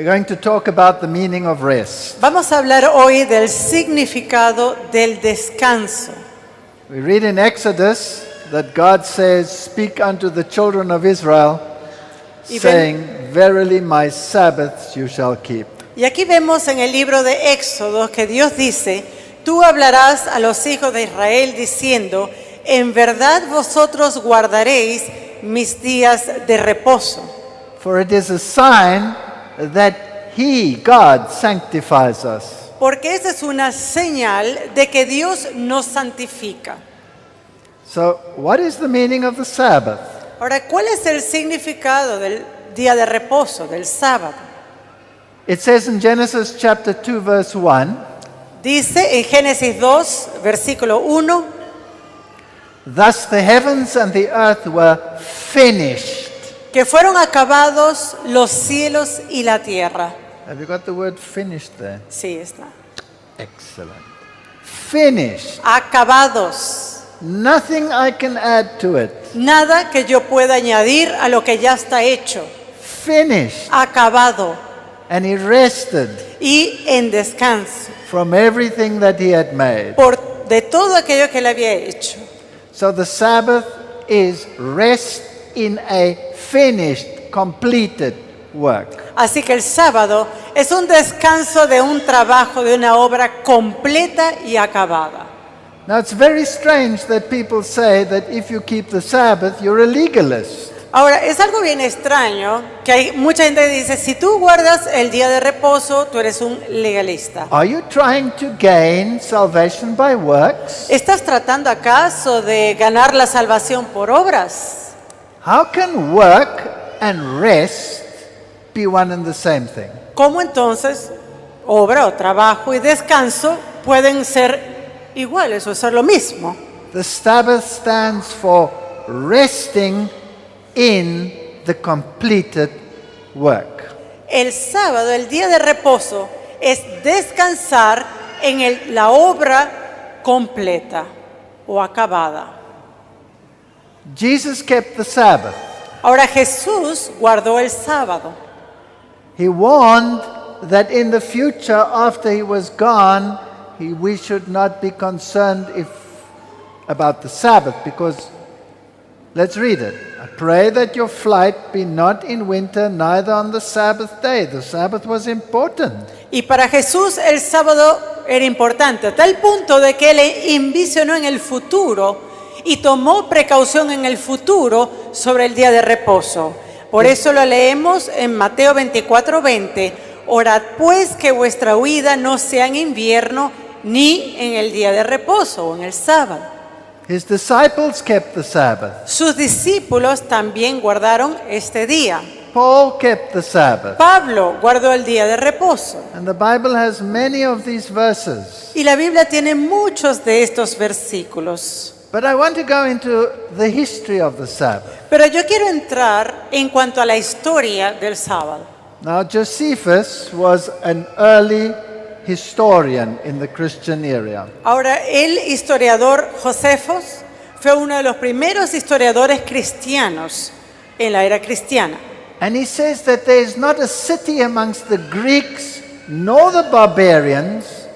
We're going to talk about the meaning of rest. Vamos a hablar hoy del significado del descanso. We read in Exodus that God says, "Speak unto the children of Israel, saying, Verily my Sabbaths you shall keep." Y aquí vemos en el libro de Éxodo que Dios dice, tú hablarás a los hijos de Israel diciendo, en verdad vosotros guardaréis mis días de reposo. For it is a sign that He, God, sanctifies us. Porque esa es una señal de que Dios nos santifica. So, what is the meaning of the Sabbath? Ahora, ¿cuál es el significado del día de reposo, del sábado? It says in Genesis chapter 2, verse 1, Dice en Génesis 2, versículo 1, Thus the heavens and the earth were finished. que fueron acabados los cielos y la tierra. Have you got the word finished there? Sí, está. Excellent. Finished. Acabados. Nothing I can add to it. Nada que yo pueda añadir a lo que ya está hecho. Finished. Acabado. And He rested Y en descanso. from everything that He had made. De todo aquello que Él había hecho. So the Sabbath is rest in a finished, completed work. Así que el sábado es un descanso de un trabajo, de una obra completa y acabada. Now it's very strange that people say that if you keep the Sabbath, you're a legalist. Ahora, es algo bien extraño que hay mucha gente que dice, si tú guardas el día de reposo, tú eres un legalista. Are you trying to gain salvation by works? ¿Estás tratando acaso de ganar la salvación por obras? How can work and rest be one and the same thing? ¿Cómo entonces obra o trabajo y descanso pueden ser iguales o ser lo mismo? The Sabbath stands for resting in the completed work. El sábado, el día de reposo, es descansar en la obra completa o acabada. Jesus kept the Sabbath. Ahora Jesús guardó el sábado. He warned that in the future, after He was gone, we should not be concerned about the Sabbath, because, let's read it. I pray that your flight be not in winter, neither on the Sabbath day. The Sabbath was important. Y para Jesús el sábado era importante, a tal punto de que Él envisionó en el futuro y tomó precaución en el futuro sobre el día de reposo. Por eso lo leemos en Mateo 24:20. Orad pues que vuestra huida no sea en invierno ni en el día de reposo o en el sábado. His disciples kept the Sabbath. Sus discípulos también guardaron este día. Paul kept the Sabbath. Pablo guardó el día de reposo. And the Bible has many of these verses. Y la Biblia tiene muchos de estos versículos. But I want to go into the history of the Sabbath. Pero yo quiero entrar en cuanto a la historia del sábado. Now, Josephus was an early historian in the Christian era. Ahora, el historiador Josefos fue uno de los primeros historiadores cristianos en la era cristiana. And he says that there is not a city amongst the Greeks, nor the barbarians,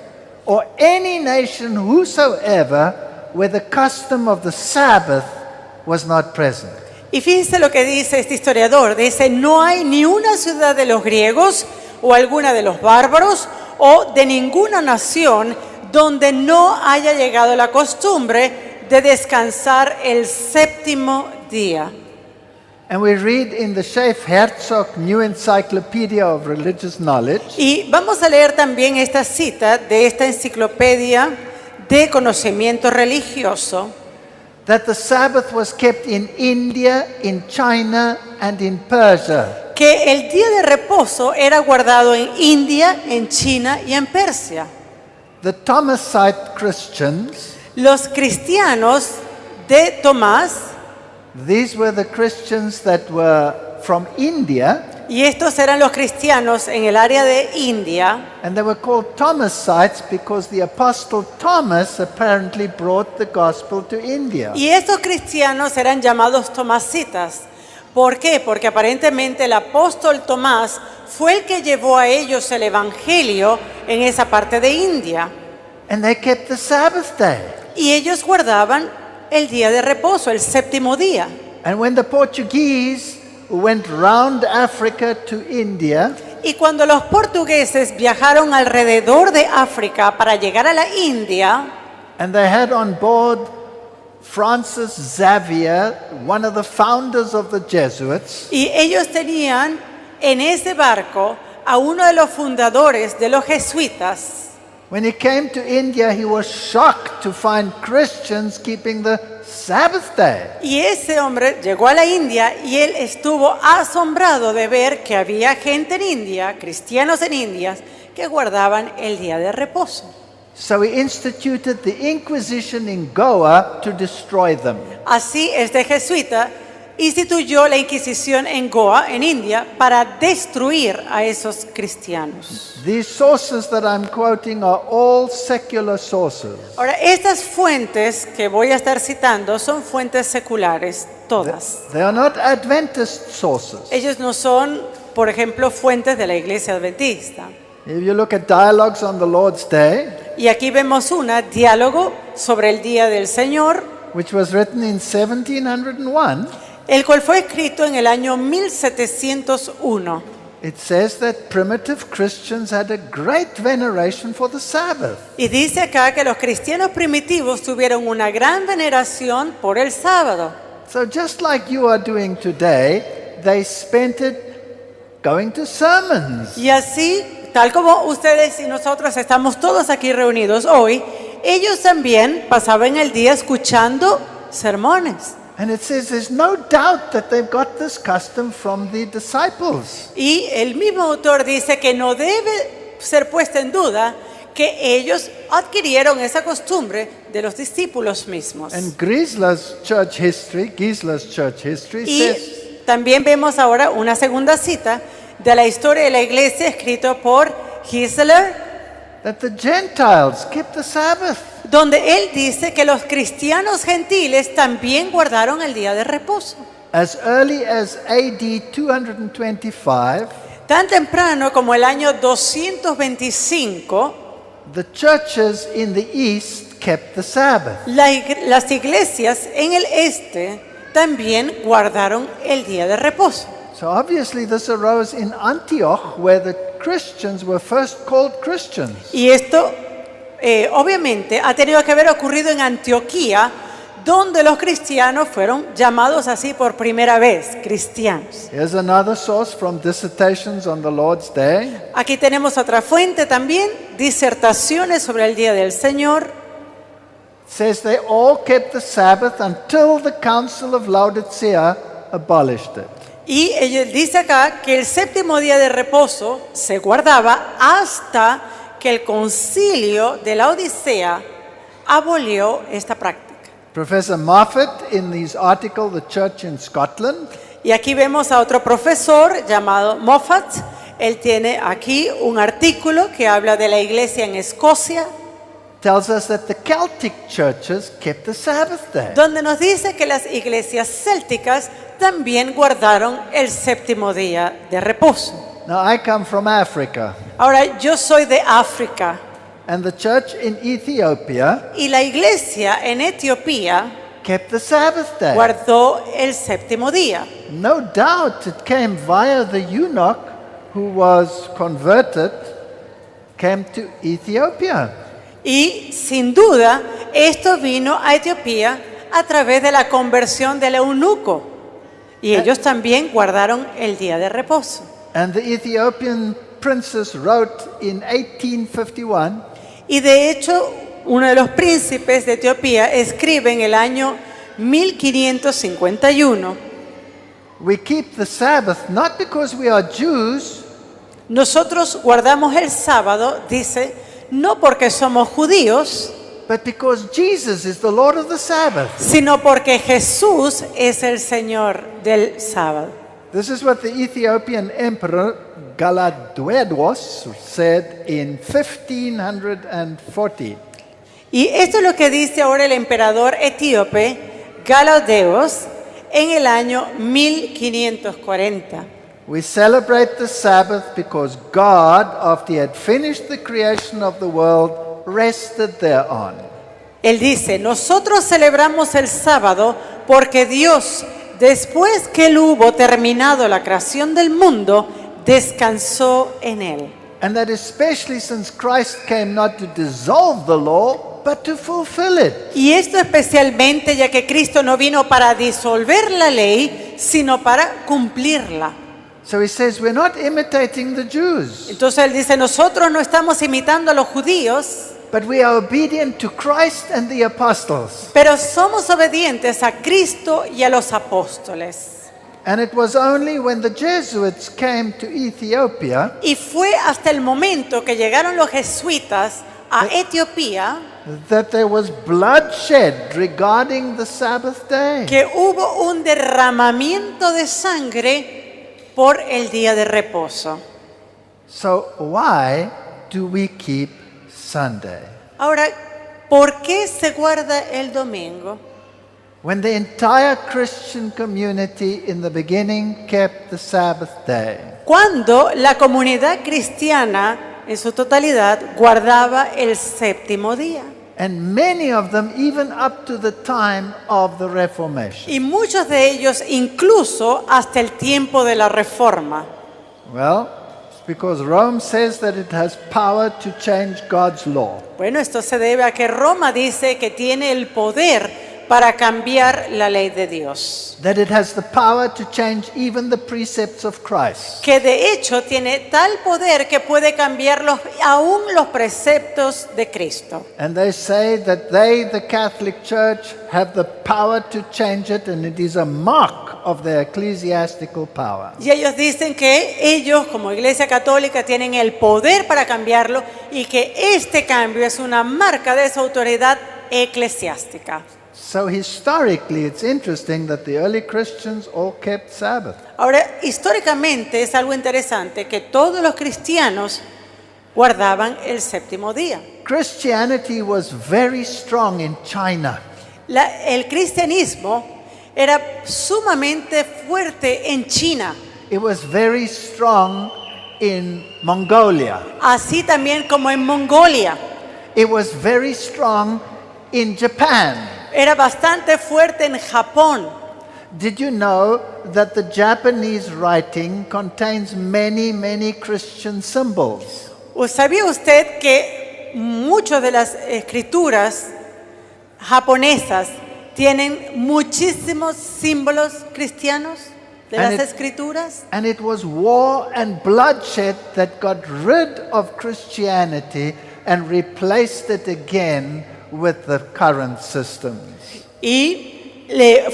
or any nation whosoever, where the custom of the Sabbath was not present. Y fíjense lo que dice este historiador. Dice, no hay ni una ciudad de los griegos o alguna de los bárbaros o de ninguna nación donde no haya llegado la costumbre de descansar el séptimo día. And we read in the Schaff-Herzog New Encyclopedia of Religious Knowledge Y vamos a leer también esta cita de esta enciclopedia de conocimiento religioso, that the Sabbath was kept in India, in China, and in Persia. que el día de reposo era guardado en India, en China y en Persia. The Thomasite Christians, Los cristianos de Tomás, these were the Christians that were from India, y estos eran los cristianos en el área de India, and they were called Thomasites because the Apostle Thomas apparently brought the gospel to India. y estos cristianos eran llamados tomasitas ¿Por qué? Porque aparentemente el apóstol Tomás fue el que llevó a ellos el evangelio en esa parte de India. And they kept the Sabbath day. Y ellos guardaban el día de reposo, el séptimo día. And when the Portuguese went round Africa to India, Y cuando los portugueses viajaron alrededor de África para llegar a la India, and they had on board Francis Xavier, one of the founders of the Jesuits, y ellos tenían en ese barco a uno de los fundadores de los jesuitas. when he came to India, he was shocked to find Christians keeping the Sabbath day. Y ese hombre llegó a la India y él estuvo asombrado de ver que había gente en India, cristianos en India, que guardaban el día de reposo. So he instituted the Inquisition in Goa to destroy them. Así este jesuita instituyó la Inquisición en Goa, en India, para destruir a esos cristianos. These sources that I'm quoting are all secular sources. Ahora, estas fuentes que voy a estar citando son fuentes seculares, todas. They are not Adventist sources. Ellos no son, por ejemplo, fuentes de la Iglesia Adventista. If you look at dialogues on the Lord's Day, Y aquí vemos diálogo sobre el Día del Señor, which was written in 1701, el cual fue escrito en el año 1701. it says that primitive Christians had a great veneration for the Sabbath. Y dice acá que los cristianos primitivos tuvieron una gran veneración por el sábado. So just like you are doing today, they spent it going to sermons. Y así, tal como ustedes y nosotros estamos todos aquí reunidos hoy, ellos también pasaban el día escuchando sermones. And it says there's no doubt that they've got this custom from the disciples. Y el mismo autor dice que no debe ser puesta en duda que ellos adquirieron esa costumbre de los discípulos mismos. And Gisla's church history Y says también vemos ahora una segunda cita de la historia de la iglesia escrito por Gisler, that the Gentiles kept the Sabbath. donde él dice que los cristianos gentiles también guardaron el día de reposo. As early as AD 225, Tan temprano como el año 225, the churches in the East kept the Sabbath. las iglesias en el este también guardaron el día de reposo. So obviously this arose in Antioch, where the Christians were first called Christians. Y esto obviamente ha tenido que haber ocurrido en Antioquía, donde los cristianos fueron llamados así por primera vez, cristianos. Here's another source from Dissertations on the Lord's Day. Aquí tenemos otra fuente también, disertaciones sobre el Día del Señor. It says they all kept the Sabbath until the Council of Laodicea abolished it. Y él dice acá que el séptimo día de reposo se guardaba hasta que el concilio de la Odisea abolió esta práctica. Professor Moffat, in his article, The Church in Scotland, Y aquí vemos a otro profesor llamado Moffat. Él tiene aquí un artículo que habla de la iglesia en Escocia, tells us that the Celtic churches kept the Sabbath day. donde nos dice que las iglesias célticas también guardaron el séptimo día de reposo. Now, I come from Africa, Ahora, yo soy de África and the church in Ethiopia y la iglesia en Etiopía kept the Sabbath day. guardó el séptimo día. No doubt it came via the eunuch who was converted, came to Ethiopia. Y sin duda, esto vino a Etiopía a través de la conversión del eunuco. Y ellos también guardaron el día de reposo. And the Ethiopian princess wrote in 1851, Y de hecho, uno de los príncipes de Etiopía escribe en el año 1551, we keep the Sabbath not because we are Jews, nosotros guardamos el sábado, dice, no porque somos judíos, but because Jesus is the Lord of the Sabbath. sino porque Jesús es el Señor del sábado. This is what the Ethiopian emperor Galaduedos said in 1540. Y esto es lo que dice ahora el emperador etíope Galadeos en el año 1540. We celebrate the Sabbath because God, after he had finished the creation of the world, rested thereon. Él dice, nosotros celebramos el sábado porque Dios, después que él hubo terminado la creación del mundo, descansó en él. And that especially since Christ came not to dissolve the law, but to fulfill it. Y esto especialmente ya que Cristo no vino para disolver la ley, sino para cumplirla. So he says, we're not imitating the Jews, Entonces él dice, nosotros no estamos imitando a los judíos, but we are obedient to Christ and the apostles. pero somos obedientes a Cristo y a los apóstoles. And it was only when the Jesuits came to Ethiopia Y fue hasta el momento que llegaron los jesuitas a Etiopía that there was bloodshed regarding the Sabbath day. que hubo un derramamiento de sangre por el día de reposo. So why do we keep Sunday? Ahora, ¿por qué se guarda el domingo? When the entire Christian community in the beginning kept the Sabbath day. Cuando la comunidad cristiana en su totalidad guardaba el séptimo día. And many of them even up to the time of the Reformation. Y muchos de ellos incluso hasta el tiempo de la Reforma. Well, it's because Rome says that it has power to change God's law. Bueno, esto se debe a que Roma dice que tiene el poder para cambiar la ley de Dios. That it has the power to change even the precepts of Christ. Que de hecho tiene tal poder que puede cambiar aún los preceptos de Cristo. And they say that they, the Catholic Church, have the power to change it, and it is a mark of their ecclesiastical power. Y ellos dicen que ellos como Iglesia Católica tienen el poder para cambiarlo y que este cambio es una marca de su autoridad eclesiástica. So historically, it's interesting that the early Christians all kept Sabbath. Ahora, históricamente es algo interesante que todos los cristianos guardaban el séptimo día. Christianity was very strong in China. El cristianismo era sumamente fuerte en China, It was very strong in Mongolia. así también como en Mongolia. It was very strong in Japan. Era bastante fuerte en Japón. Did you know that the Japanese writing contains many, many Christian symbols? ¿Sabía usted que muchas de las escrituras japonesas tienen muchísimos símbolos cristianos de And las it- escrituras? And it was war and bloodshed that got rid of Christianity and replaced it again with the current systems. Y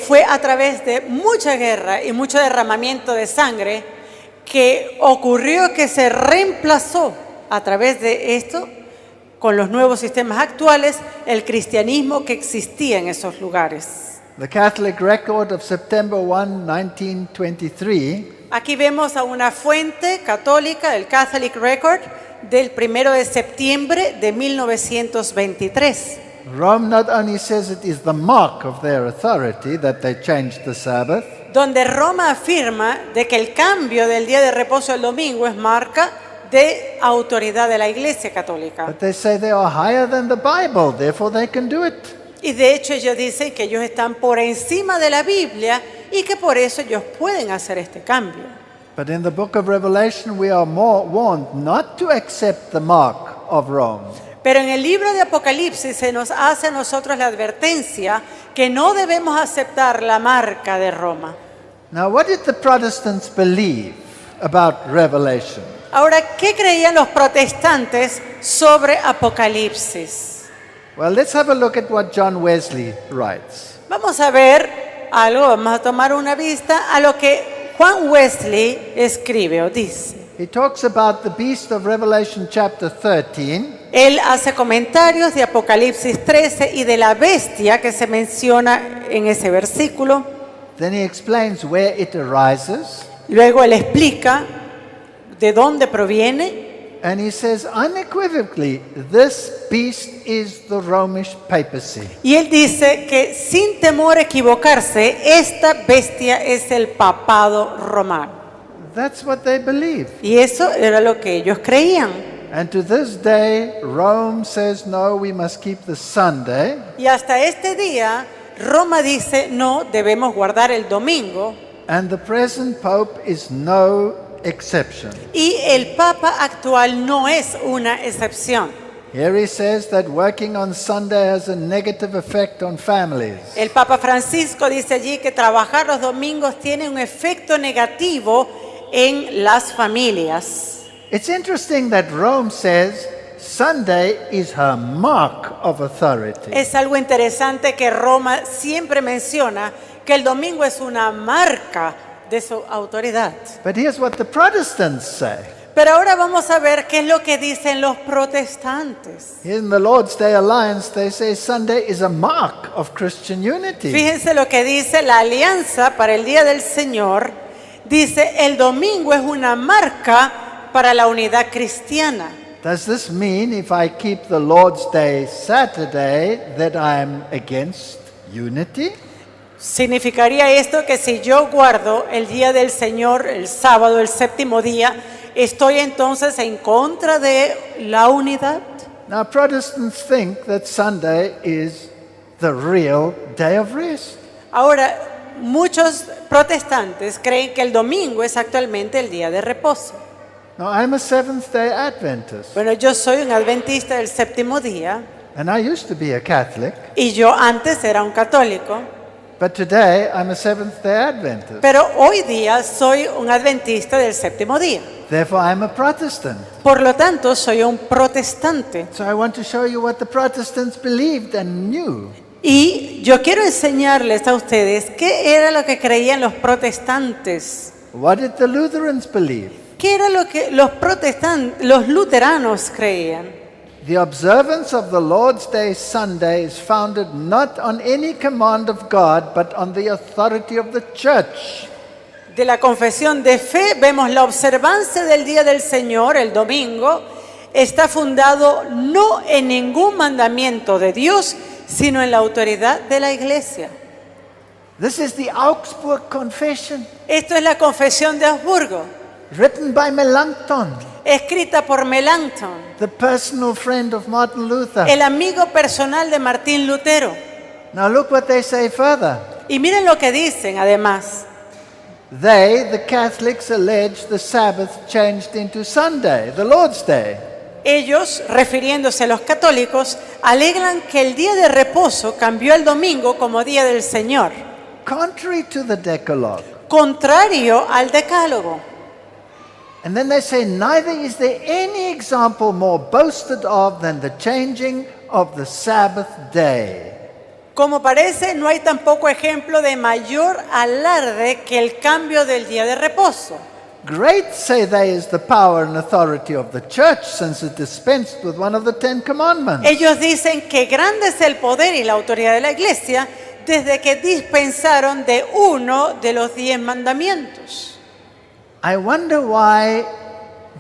fue a través de mucha guerra y mucho derramamiento de sangre que ocurrió que se reemplazó a través de esto con los nuevos sistemas actuales el cristianismo que existía en esos lugares. The Catholic record of September 1, 1923 Aquí vemos a una fuente católica, el Catholic Record, del 1 de septiembre de 1923. Rome not only says it is the mark of their authority that they changed the Sabbath, Donde Roma afirma de que el cambio del día de reposo al domingo es marca de autoridad de la Iglesia Católica. but they say they are higher than the Bible, therefore they can do it. Y de hecho ellos dicen que ellos están por encima de la Biblia y que por eso ellos pueden hacer este cambio. But in the book of Revelation, we are more warned not to accept the mark of Rome. Pero en el libro de Apocalipsis se nos hace a nosotros la advertencia que no debemos aceptar la marca de Roma. Now, what did the Protestants believe about Revelation? Ahora, ¿qué creían los protestantes sobre Apocalipsis? Well, let's have a look at what John Wesley writes. Vamos a ver algo, vamos a tomar una vista a lo que Juan Wesley escribe o dice. He talks about the beast of Revelation chapter 13, Él hace comentarios de Apocalipsis 13 y de la bestia que se menciona en ese versículo. then he explains where it arises, Luego él explica de dónde proviene And he says unequivocally, this beast is the Romish papacy. Y él dice que sin temor a equivocarse, esta bestia es el papado romano. That's what they believe. Y eso era lo que ellos creían. And to this day, Rome says, no, we must keep the Sunday. Y hasta este día, Roma dice, no, debemos guardar el domingo. And the present Pope is no exception. Y el Papa actual no es una excepción. Here he says that working on Sunday has a negative effect on families. El Papa Francisco dice allí que trabajar los domingos tiene un efecto negativo en las familias. It's interesting that Rome says Sunday is her mark of authority. Es algo interesante que Roma siempre menciona que el domingo es una marca de su autoridad. But here's what the Protestants say. Pero ahora vamos a ver qué es lo que dicen los protestantes. In the Lord's Day Alliance, they say Sunday is a mark of Christian unity. Fíjense lo que dice la Alianza para el Día del Señor. Dice, el domingo es una marca para la unidad cristiana. Does this mean if I keep the Lord's Day Saturday that I'm against unity? ¿Significaría esto que si yo guardo el Día del Señor, el sábado, el séptimo día, estoy entonces en contra de la unidad? Now, Protestants think that Sunday is the real day of rest. Ahora, muchos protestantes creen que el domingo es actualmente el día de reposo. Now, I'm a Seventh-day Adventist, Bueno, yo soy un adventista del séptimo día and I used to be a Catholic, y yo antes era un católico, but today I'm a Seventh-day Adventist. pero hoy día soy un adventista del séptimo día. Therefore, I'm a Protestant. Por lo tanto, soy un protestante. So I want to show you what the Protestants believed and knew. Y yo quiero enseñarles a ustedes qué era lo que creían los protestantes. What did the Lutherans believe? ¿Qué era lo que los luteranos creían? The observance of the Lord's Day Sunday is founded not on any command of God, but on the authority of the church. De la confesión de fe vemos la observancia del Día del Señor, el domingo, está fundado no en ningún mandamiento de Dios, sino en la autoridad de la iglesia. This is the Augsburg Confession, Esto es la confesión de Augsburgo, written by Melanchthon, escrita por Melanchthon, the personal friend of Martin Luther. el amigo personal de Martín Lutero. Now look what they say further. Y miren lo que dicen además. They, the Catholics, allege the Sabbath changed into Sunday, the Lord's Day. Ellos, refiriéndose a los católicos, alegan que el día de reposo cambió el domingo como día del Señor, Contrary to the Decalogue. contrario al decálogo. And then they say, neither is there any example more boasted of than the changing of the Sabbath day. Como parece, no hay tampoco ejemplo de mayor alarde que el cambio del día de reposo. Great, say they, is the power and authority of the church, since it dispensed with one of the 10 commandments. Ellos dicen que grande es el poder y la autoridad de la iglesia desde que dispensaron de uno de los 10 mandamientos. I wonder why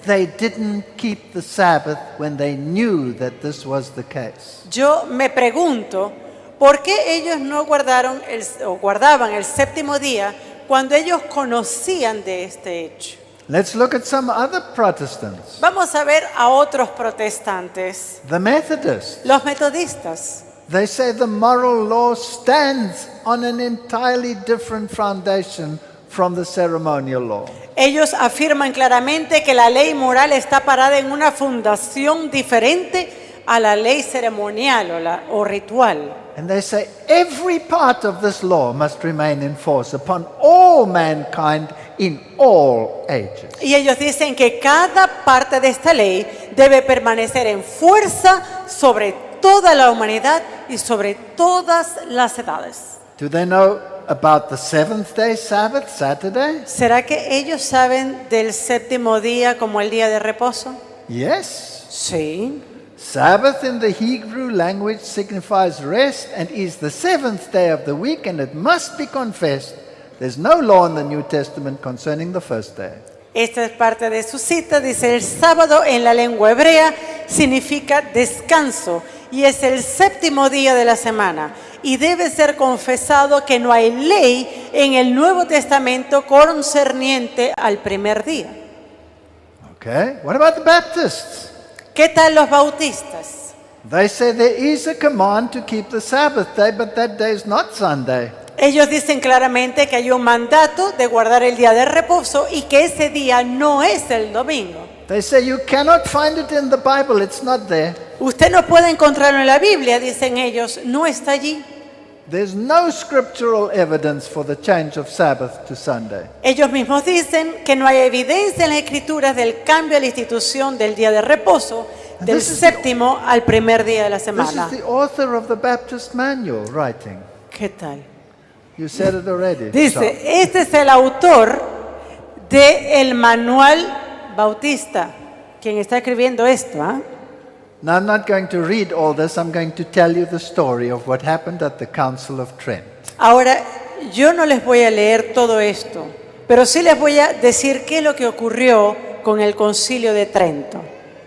they didn't keep the Sabbath when they knew that this was the case. Yo me pregunto, ¿por qué ellos no guardaban el séptimo día cuando ellos conocían de este hecho? Let's look at some other Protestants. Vamos a ver a otros protestantes, The Methodists. los metodistas. They say the moral law stands on an entirely different foundation from the ceremonial law. Ellos afirman claramente que la ley moral está parada en una fundación diferente a la ley ceremonial o ritual. And they say every part of this law must remain in force upon all mankind in all ages. Y ellos dicen que cada parte de esta ley debe permanecer en fuerza sobre toda la humanidad y sobre todas las edades. Do they know about the seventh-day Sabbath, Saturday? ¿Será que ellos saben del séptimo día como el día de reposo? Yes. Sí. Sabbath in the Hebrew language signifies rest and is the seventh day of the week, and it must be confessed there's no law in the New Testament concerning the first day. Esta es parte de su cita. Dice, el sábado en la lengua hebrea significa descanso y es el séptimo día de la semana. Y debe ser confesado que no hay ley en el Nuevo Testamento concerniente al primer día. Okay, what about the Baptists? ¿Qué tal los bautistas? They say there is a command to keep the Sabbath day, but that day is not Sunday. Ellos dicen claramente que hay un mandato de guardar el día de reposo y que ese día no es el domingo. They say you cannot find it in the Bible, it's not there. Usted no puede encontrarlo en la Biblia, dicen ellos, no está allí. There's no scriptural evidence for the change of Sabbath to Sunday. Ellos mismos dicen que no hay evidencia en las Escrituras del cambio a la institución del día de reposo, del this is séptimo al primer día de la This semana. is the author of the Baptist Manual writing. ¿Qué tal? You said it already. Dice, Charles. este es el autor del manual bautista, quien está escribiendo esto. Now, I'm not going to read all this. I'm going to tell you the story of what happened at the Council of Trent. Ahora, yo no les voy a leer todo esto, pero sí les voy a decir qué es lo que ocurrió con el Concilio de Trento.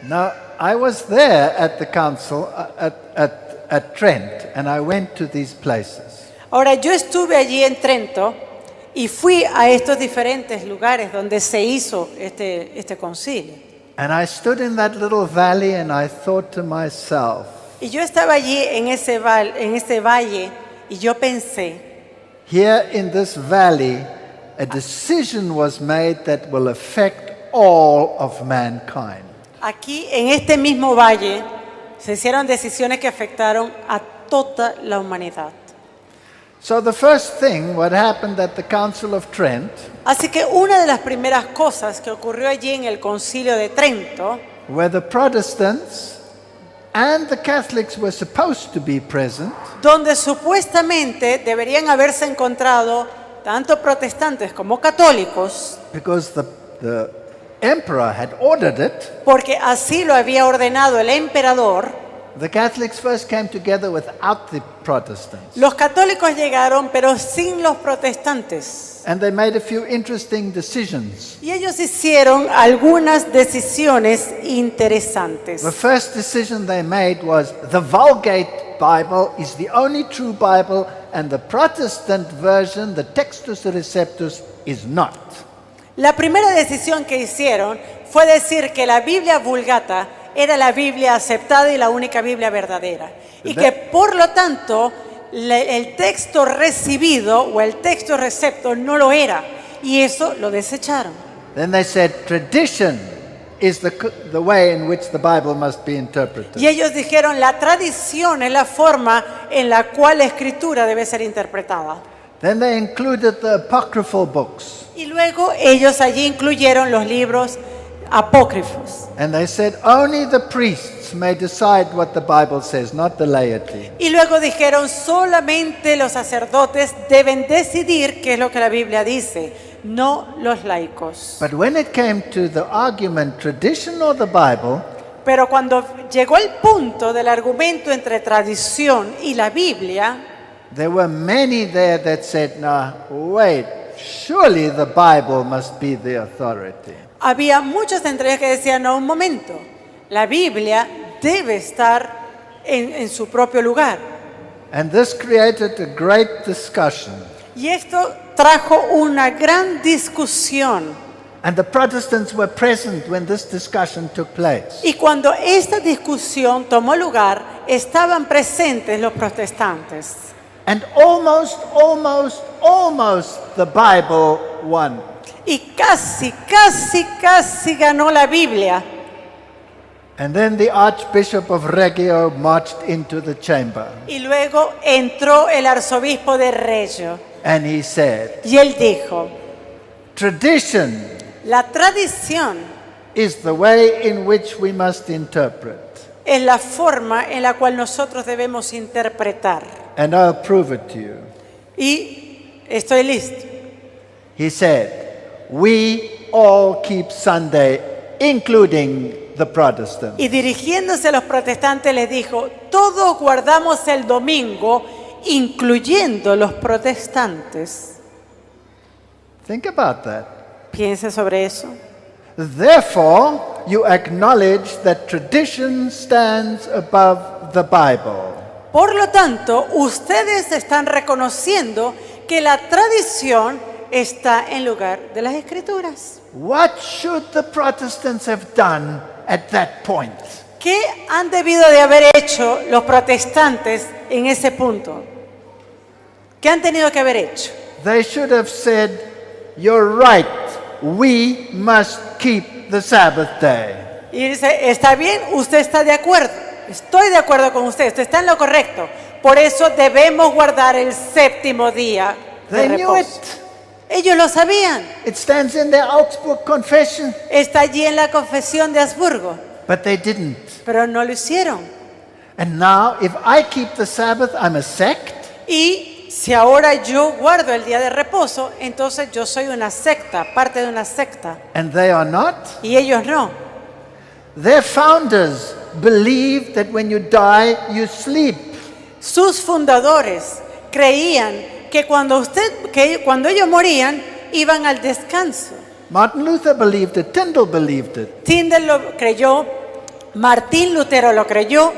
Now, I was there at the council at Trent, and I went to these places. Ahora, yo estuve allí en Trento y fui a estos diferentes lugares donde se hizo este concilio. And I stood in that little valley, and I thought to myself, Y yo estaba allí en ese valle y yo pensé, here in this valley, a decision was made that will affect all of mankind. aquí en este mismo valle se hicieron decisiones que afectaron a toda la humanidad. So the first thing, what happened at the Council of Trent, Así que una de las primeras cosas que ocurrió allí en el Concilio de Trento, where the Protestants and the Catholics were supposed to be present, donde supuestamente deberían haberse encontrado tanto protestantes como católicos, because the emperor had ordered it. porque así lo había ordenado el emperador. The Catholics first came together without the Protestants, Los católicos llegaron, pero sin los protestantes. and they made a few interesting decisions. Y ellos hicieron algunas decisiones interesantes. The first decision they made was the Vulgate Bible is the only true Bible, and the Protestant version, the Textus Receptus, is not. La primera decisión que hicieron fue decir que la Biblia Vulgata era la Biblia aceptada y la única Biblia verdadera. Y que por lo tanto el texto recibido o el texto recepto no lo era. Y eso lo desecharon. Then they said tradition is the way in which the Bible must be interpreted. Y ellos dijeron la tradición es la forma en la cual la escritura debe ser interpretada. Then they included the apocryphal books. Y luego ellos allí incluyeron los libros apócrifos. And they said only the priests may decide what the Bible says, not the laity. Y luego dijeron solamente los sacerdotes deben decidir qué es lo que la Biblia dice, no los laicos. But when it came to the argument tradition or the Bible, Pero cuando llegó el punto del argumento entre tradición y la Biblia, there were many there that said, no, wait, surely the Bible must be the authority. había muchos entre ellos que decían, no, un momento, la Biblia debe estar en su propio lugar. And this created a great discussion. Y esto trajo una gran discusión. And the Protestants were present when this discussion took place. Y cuando esta discusión tomó lugar, estaban presentes los protestantes. And almost the Bible won. Y casi ganó la Biblia. And then the Archbishop of Reggio marched into the chamber. Y luego entró el arzobispo de Reggio. And he said, Y él dijo, tradition la tradición is the way in which we must interpret. es la forma en la cual nosotros debemos interpretar. And I'll prove it to you. Y estoy listo. He said, we all keep Sunday, including the Protestants. Y dirigiéndose a los protestantes les dijo, todos guardamos el domingo, incluyendo los protestantes. Think about that. Piense sobre eso. Therefore, you acknowledge that tradition stands above the Bible. Por lo tanto, ustedes están reconociendo que la tradición está en lugar de las Escrituras. What should the Protestants have done at that point? ¿Qué han debido de haber hecho los protestantes en ese punto? ¿Qué han tenido que haber hecho? They should have said, "You're right, we must keep the Sabbath day." Y dice, está bien, usted está de acuerdo. Estoy de acuerdo con usted está en lo correcto. Por eso debemos guardar el séptimo día de They knew reposo. it. Ellos lo sabían. It stands in their Augsburg Confession, Está allí en la confesión de Habsburgo. but they didn't. Pero no lo hicieron. And now, if I keep the Sabbath, I'm a sect. Y si ahora yo guardo el día de reposo, entonces yo soy una secta, parte de una secta. And they are not. Y ellos no. Their founders believed that when you die, you sleep. Sus fundadores creían que cuando ellos morían, iban al descanso. Martin Luther believed it. Tyndale believed it. Tyndale lo creyó, Martín Lutero lo creyó,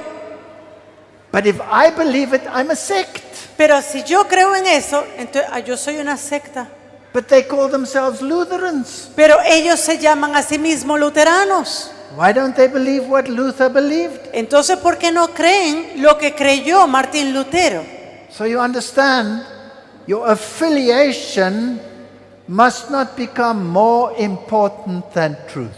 But if I believe it, I'm a sect. pero si yo creo en eso, entonces yo soy una secta. But they call themselves Lutherans. Pero ellos se llaman a sí mismos luteranos. Why don't they believe what Luther believed? Entonces, ¿por qué no creen lo que creyó Martín Lutero? So you understand, your affiliation must not become more important than truth.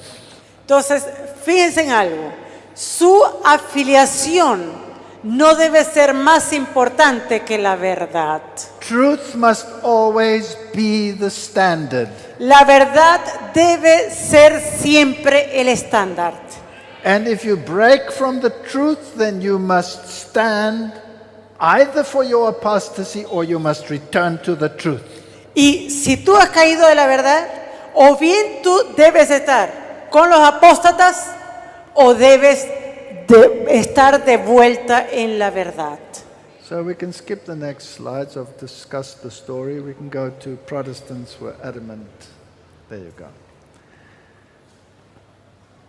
Entonces, fíjense en algo. Su afiliación no debe ser más importante que la verdad. Truth must always be the standard. La verdad debe ser siempre el estándar. And if you break from the truth, then you must stand either for your apostasy or you must return to the truth. Y si tú has caído de la verdad, o bien tú debes estar con los apóstatas o debes estar de vuelta en la verdad. So we can skip the next slides. I've discussed the story. We can go to Protestants were adamant. There you go.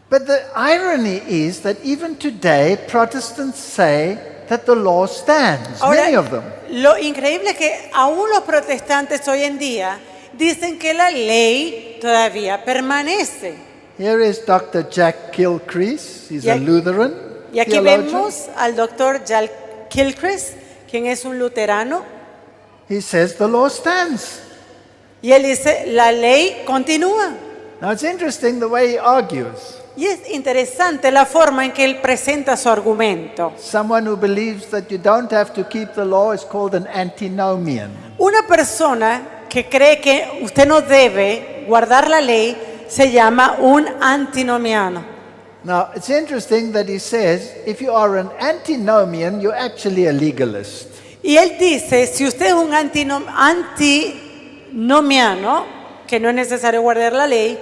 But the irony is that even today, Protestants say that the law stands, many of them. Lo increíble es que aún los protestantes hoy en día dicen que la ley todavía permanece. Here is Dr. Jack Gilchrist. He's Y a aquí- Lutheran Y aquí theologian. vemos al doctor Jack Gilchrist, quien es un luterano, He says the law stands. y él dice, la ley continúa. Now it's interesting the way he argues. Y es interesante la forma en que él presenta su argumento. Someone who believes that you don't have to keep the law is called an antinomian. Una persona que cree que usted no debe guardar la ley se llama un antinomiano. Now, it's interesting that he says if you are an antinomian, you're actually a legalist. Y él dice, si usted es un antinomiano, que no es necesario guardar la ley,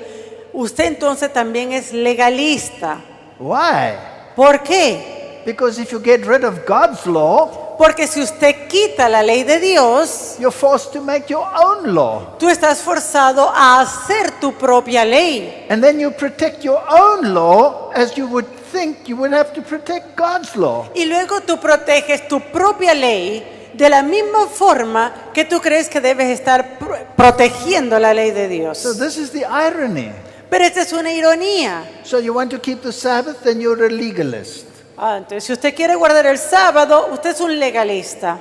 usted entonces también es legalista. Why? ¿Por qué? Because if you get rid of God's law, Porque si usted quita la ley de Dios, you're forced to make your own law. tú estás forzado a hacer tu propia ley. And then you protect your own law as you would think you would have to protect God's law. Y luego tú proteges tu propia ley de la misma forma que tú crees que debes estar protegiendo la ley de Dios. So this is the irony. Pero esta es una ironía. So you want to keep the Sabbath, then you're a legalist. Entonces, si usted quiere guardar el sábado, usted es un legalista.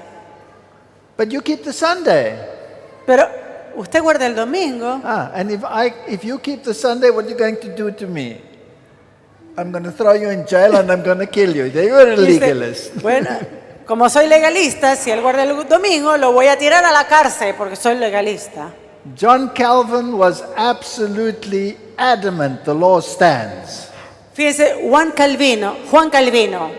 But you keep the Sunday. Pero usted guarda el domingo. And if you keep the Sunday, what are you going to do to me? I'm going to throw you in jail and I'm going to kill you. You're a Y usted, legalist. bueno, como soy legalista, si él guarda el domingo, lo voy a tirar a la cárcel porque soy legalista. John Calvin was absolutely adamant the law stands. Fíjese, Juan Calvino,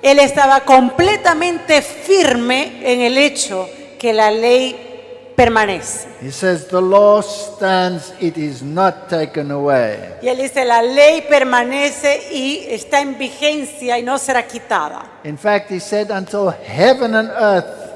él estaba completamente firme en el hecho que la ley permanece. He says the law stands, it is not taken away. Y él dice, la ley permanece y está en vigencia y no será quitada. In fact, he said until heaven and earth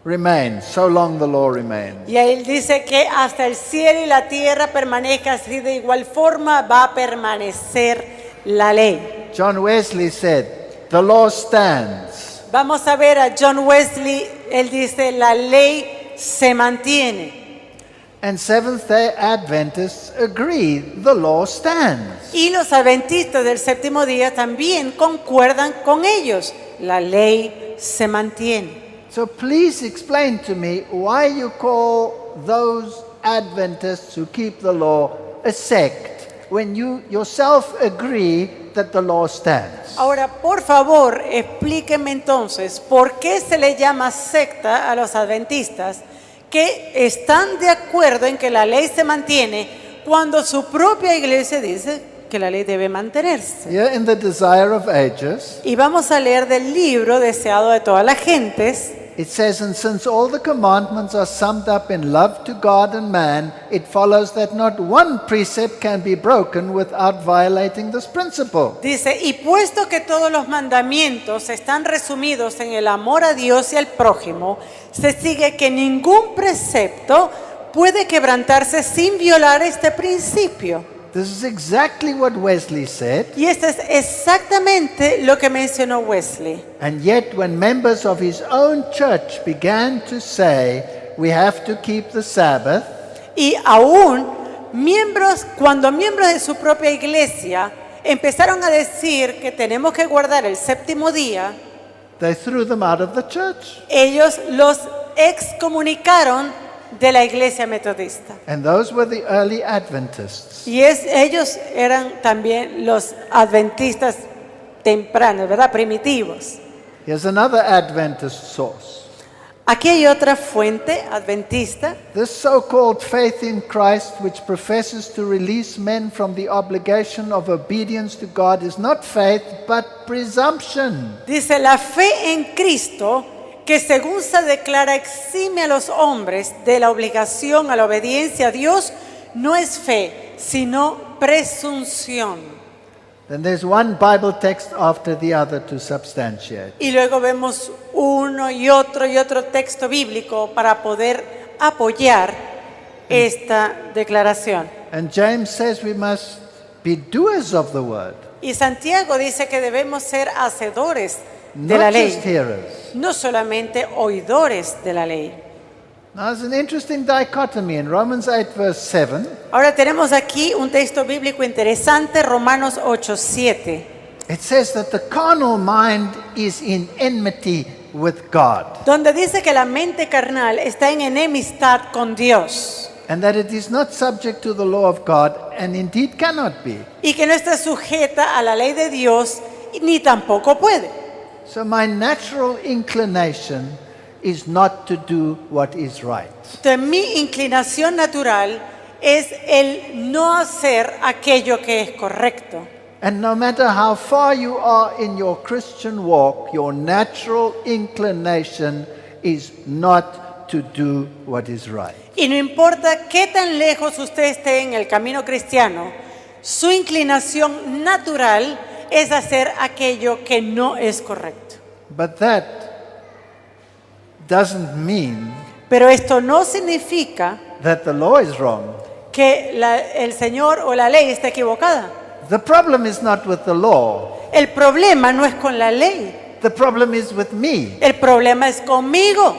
remains, so long the law remains. Y él dice que hasta el cielo y la tierra permanezca así, de igual forma va a permanecer la ley. John Wesley said, the law stands. Vamos a ver a John Wesley, él dice, la ley se mantiene. And Seventh-day Adventists agree, the law stands. Y los adventistas del séptimo día también concuerdan con ellos. La ley se mantiene. So please explain to me why you call those Adventists who keep the law a sect when you yourself agree that the law stands. Ahora, por favor, explíquenme entonces por qué se le llama secta a los adventistas que están de acuerdo en que la ley se mantiene cuando su propia iglesia dice que la ley debe mantenerse. Here in the Desire of Ages, Y vamos a leer del libro Deseado de todas las gentes. it says, and since all the commandments are summed up in love to God and man, it follows that not one precept can be broken without violating this principle. Dice, y puesto que todos los mandamientos están resumidos en el amor a Dios y al prójimo, se sigue que ningún precepto puede quebrantarse sin violar este principio. This is exactly what Wesley said. Y esto es exactamente lo que mencionó Wesley. And yet, when members of his own church began to say, we have to keep the Sabbath, Y aún cuando miembros de su propia iglesia empezaron a decir que tenemos que guardar el séptimo día, they threw them out of the church. ellos los excomunicaron de la iglesia metodista. And those were the early Adventists. Y ellos eran también los adventistas tempranos, ¿verdad? Primitivos. Here's another Adventist source. Aquí hay otra fuente adventista. This so-called faith in Christ, which professes to release men from the obligation of obedience to God, is not faith, but presumption. Dice, la fe en Cristo, que según se declara exime a los hombres de la obligación a la obediencia a Dios, no es fe, sino presunción. Then there's one Bible text after the other to substantiate. Y luego vemos uno y otro texto bíblico para poder apoyar esta declaración. And James says we must be doers of the word, Y Santiago dice que debemos ser hacedores de not la ley, just hearers. no solamente oidores de la ley. Now, there's an interesting dichotomy in Romans 8, verse 7. Ahora tenemos aquí un texto bíblico interesante, Romanos 8:7, It says that the carnal mind is in enmity with God, donde dice que la mente carnal está en enemistad con Dios and that it is not subject to the law of God, and indeed cannot be. y que no está sujeta a la ley de Dios ni tampoco puede. So my natural inclination is not to do what is right. Entonces, mi inclinación natural es el no hacer aquello que es correcto. And no matter how far you are in your Christian walk, your natural inclination is not to do what is right. Y no importa qué tan lejos usted esté en el camino cristiano, su inclinación natural es hacer aquello que no es correcto. But that doesn't mean Pero esto no significa that the law is wrong. que el Señor o la ley está equivocada. The problem is not with the law. El problema no es con la ley, The problem is with me. el problema es conmigo.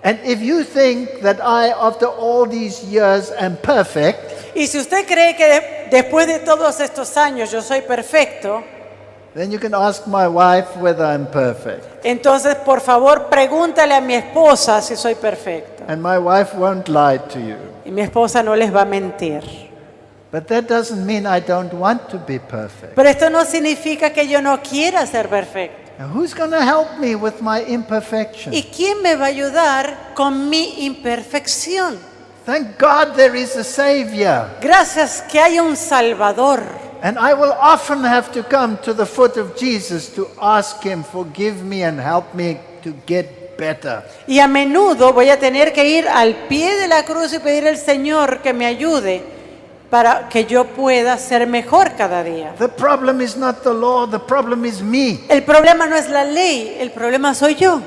And if you think that I, after all these years, am perfect, Y si usted cree que después de todos estos años yo soy perfecto, then you can ask my wife whether I'm perfect. entonces por favor pregúntale a mi esposa si soy perfecto. And my wife won't lie to you. Y mi esposa no les va a mentir. But that doesn't mean I don't want to be perfect. Pero esto no significa que yo no quiera ser perfecto. Now, who's going to help me with my imperfection? ¿Y quién me va a ayudar con mi imperfección? Thank God there is a Savior. Gracias que hay un Salvador. And I will often have to come to the foot of Jesus to ask Him, forgive me and help me to get better. Y a menudo voy a tener que ir al pie de la cruz y pedir al Señor que me ayude para que yo pueda ser mejor cada día. The problem is not the law, the problem is me. El problema no es la ley, el problema soy yo.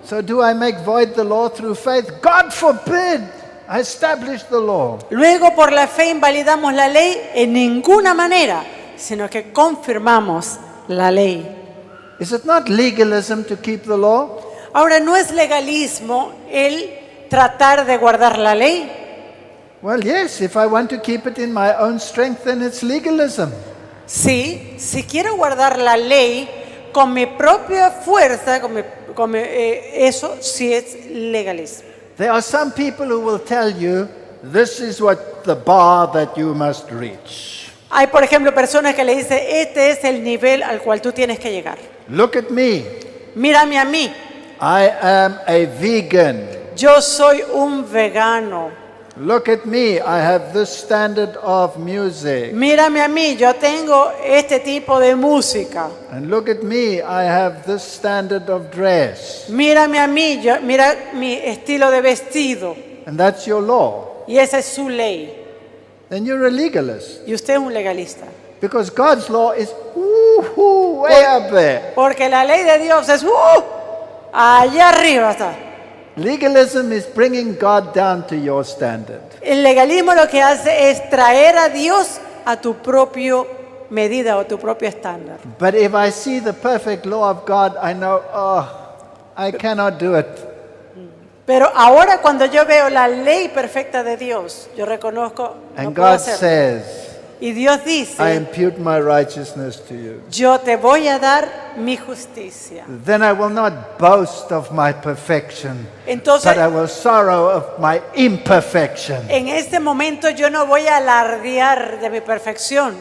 So do I make void the law through faith? God forbid. I established the law. Luego por la fe invalidamos la ley en ninguna manera, sino que confirmamos la ley. Is it not legalism to keep the law? Ahora, ¿no es legalismo el tratar de guardar la ley? Well, yes, if I want to keep it in my own strength, then it's legalism. Sí, si quiero guardar la ley con mi propia fuerza, eso sí es legalismo. There are some people who will tell you, this is what the bar that you must reach. Hay, por ejemplo, personas que le dicen, este es el nivel al cual tú tienes que llegar. Look at me. Mírame a mí, I am a vegan. yo soy un vegano. Look at me. I have this standard of music. Mírame a mí, yo tengo este tipo de música. And look at me. I have this standard of dress. Mírame a mí, mira mi estilo de vestido. And that's your law. Y esa es su ley. Then you're a legalist. Y usted es un legalista. Because God's law is way up there. Porque la ley de Dios es allá arriba está. Legalism is bringing God down to your standard. El legalismo lo que hace es traer a Dios a tu propio medida o tu propio estándar. But if I see the perfect law of God, I know, I cannot do it. Pero ahora cuando yo veo la ley perfecta de Dios, yo reconozco no And puedo God hacerlo. says, Y Dios I dice, impute my righteousness to you. yo te voy a dar mi justicia. Then I will not boast of my perfection, Entonces, but I will sorrow of my imperfection. en este momento yo no voy a alardear de mi perfección,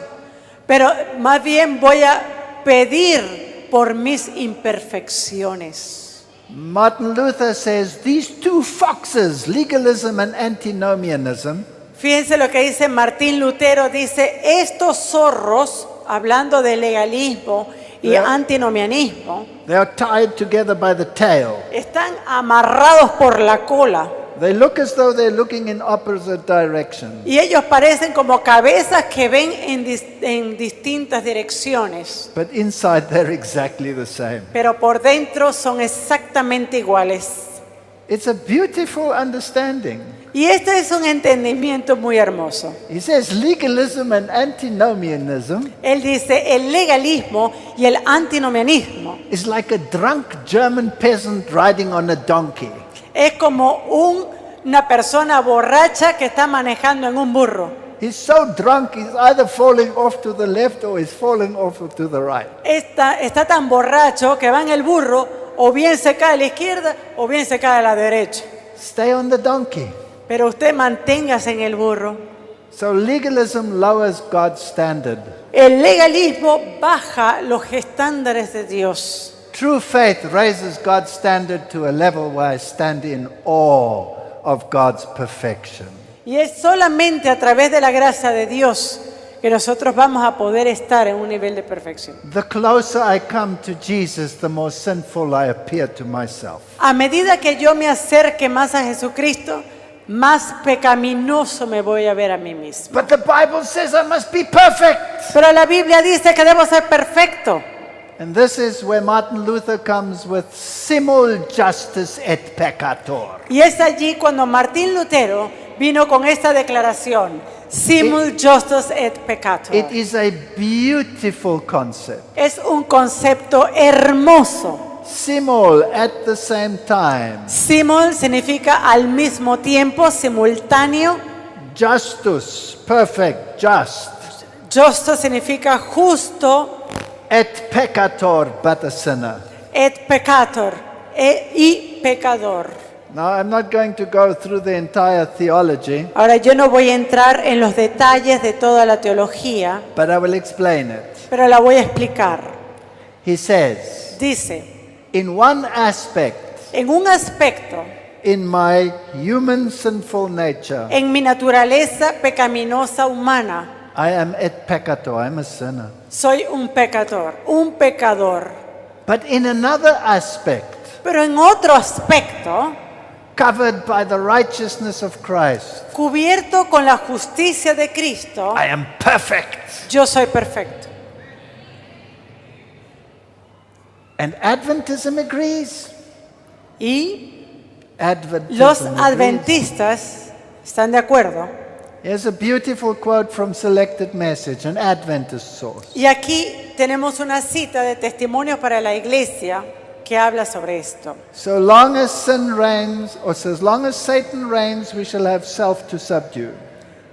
pero más bien voy a pedir por mis imperfecciones. Martin Luther says these two foxes, legalism and antinomianism, Fíjense lo que dice Martín Lutero, dice, estos zorros, hablando de legalismo y Yeah. antinomianismo, they are tied together by the tail. están amarrados por la cola They look as though they're looking in opposite directions. y ellos parecen como cabezas que ven en distintas direcciones, But inside they're exactly the same. pero por dentro son exactamente iguales. It's a beautiful understanding. Y este es un entendimiento muy hermoso. He says legalism and antinomianism Él dice, el legalismo y el antinomianismo is like a drunk German peasant riding on a donkey. es como una persona borracha que está manejando en un burro. He's so drunk, he's either falling off to the left or he's falling off to the right. Está tan borracho que va en el burro, o bien se cae a la izquierda o bien se cae a la derecha. Stay on the donkey. Pero usted manténgase en el burro. So legalism lowers God's standard. El legalismo baja los estándares de Dios. True faith raises God's standard to a level where I stand in awe of God's perfection. Y es solamente a través de la gracia de Dios que nosotros vamos a poder estar en un nivel de perfección. The closer I come to Jesus, the more sinful I appear to myself. A medida que yo me acerque más a Jesucristo, más pecaminoso me voy a ver a mí mismo. But the Bible says I must be perfect. Pero la Biblia dice que debo ser perfecto. And this is where Martin Luther comes with simul justus et peccator. Y es allí cuando Martín Lutero vino con esta declaración, simul justus et peccator. It is a beautiful concept. Es un concepto hermoso. Simul at the same time. Simul significa al mismo tiempo, simultáneo. Justus, perfect, just. Justo significa justo. Et peccator, but a sinner. Et peccator, y pecador. Now, I'm not going to go through the entire theology, Ahora yo no voy a entrar en los detalles de toda la teología, but I will explain it. pero la voy a explicar. He says, Dice, in one aspect, en un aspecto, in my human sinful nature, en mi naturaleza pecaminosa humana, I am et peccator, I'm a sinner. soy un pecador, un pecador. But in another aspect, Pero en otro aspecto, covered by the righteousness of Christ, cubierto con la justicia de Cristo, I am perfect. yo soy perfecto. And Adventism agrees. Y Adventism los agrees. adventistas están de acuerdo. Here's a beautiful quote from Selected Message, an Adventist source. Y aquí tenemos una cita de testimonios para la iglesia que habla sobre esto. So long as sin reigns, or so as long as Satan reigns, we shall have self to subdue.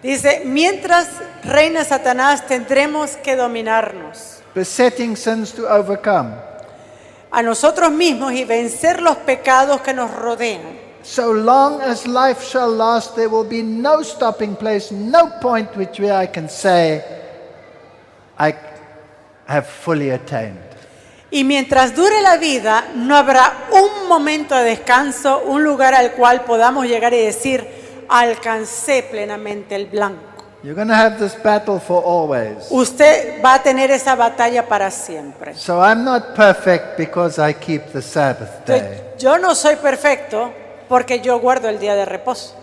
Dice, mientras reina Satanás tendremos que dominarnos Besetting sins to overcome. a nosotros mismos y vencer los pecados que nos rodean. So long as life shall last, there will be no stopping place, no point which where I can say, I have fully attained. Y mientras dure la vida, no habrá un momento de descanso, un lugar al cual podamos llegar y decir, alcancé plenamente el blanco. You're going to have this battle for always. Usted va a tener esa batalla para siempre. So I'm not perfect because I keep the Sabbath day. Entonces, yo no soy perfecto porque yo guardo el día de reposo.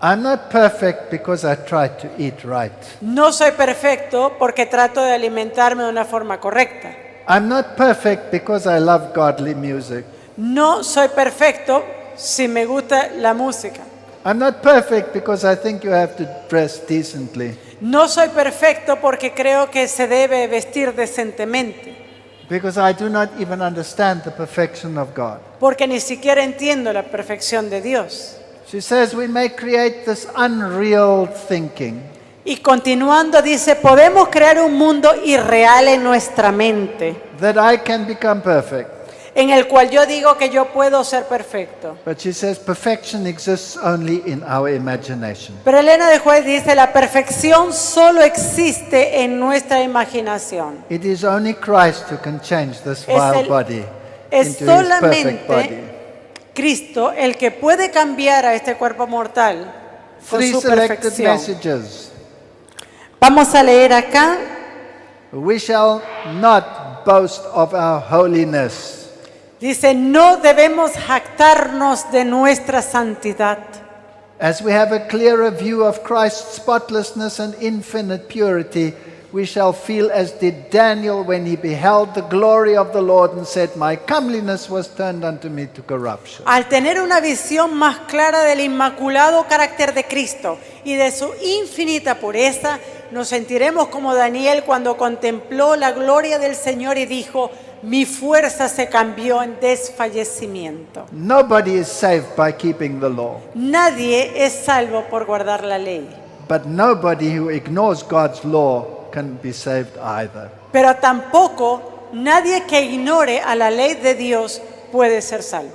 I'm not perfect because I try to eat right. No soy perfecto porque trato de alimentarme de una forma correcta. I'm not perfect because I love godly music. No soy perfecto si me gusta la música. I'm not perfect because I think you have to dress decently. No soy perfecto porque creo que se debe vestir decentemente. Because I do not even understand the perfection of God. Porque ni siquiera entiendo la perfección de Dios. She says we may create this unreal thinking. Y continuando dice, podemos crear un mundo irreal en nuestra mente, That I can become perfect. en el cual yo digo que yo puedo ser perfecto. But she says perfection exists only in our imagination. Pero Elena de White dice, la perfección solo existe en nuestra imaginación. It is only Christ who can change this vile body Es into his perfect body. solamente Cristo el que puede cambiar a este cuerpo mortal con Three su selected perfección. messages. Vamos a leer acá. We shall not boast of our holiness. Dice, no debemos jactarnos de nuestra santidad. As we have a clearer view of Christ's spotlessness and infinite purity, we shall feel as did Daniel when he beheld the glory of the Lord and said, my comeliness was turned unto me to corruption. Al tener una visión más clara del inmaculado carácter de Cristo y de su infinita pureza, nos sentiremos como Daniel cuando contempló la gloria del Señor y dijo, mi fuerza se cambió en desfallecimiento. Nobody is saved by keeping the law, Nadie es salvo por guardar la ley, but nobody who ignores God's law can be saved either. pero tampoco nadie que ignore a la ley de Dios puede ser salvo.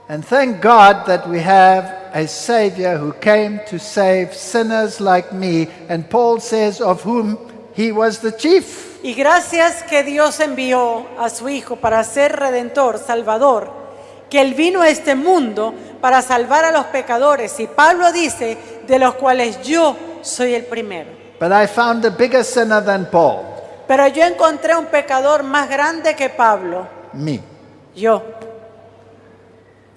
And thank God that we have a Savior who came to save sinners like me, and Paul says of whom he was the chief. Y gracias que Dios envió a su Hijo para ser Redentor, Salvador, que Él vino a este mundo para salvar a los pecadores. Y Pablo dice, de los cuales yo soy el primero. But I found a bigger sinner than Paul, Pero yo encontré un pecador más grande que Pablo, me. yo.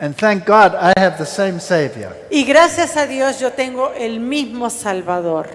And thank God I have the same Savior. Y gracias a Dios yo tengo el mismo Salvador.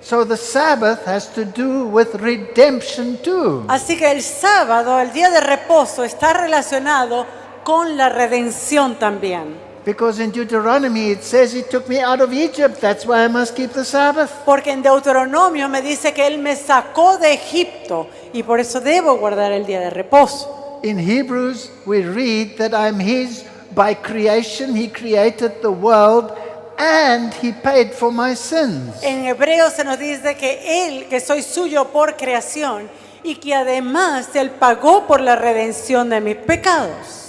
So the Sabbath has to do with redemption too. Así que el sábado, el día de reposo, está relacionado con la redención también. Because in Deuteronomy it says he took me out of Egypt. That's why I must keep the Sabbath. Porque en Deuteronomio me dice que Él me sacó de Egipto y por eso debo guardar el día de reposo. In Hebrews we read that I'm his by creation. He created the world and he paid for my sins. En Hebreo se nos dice que Él, que soy suyo por creación y que además Él pagó por la redención de mis pecados.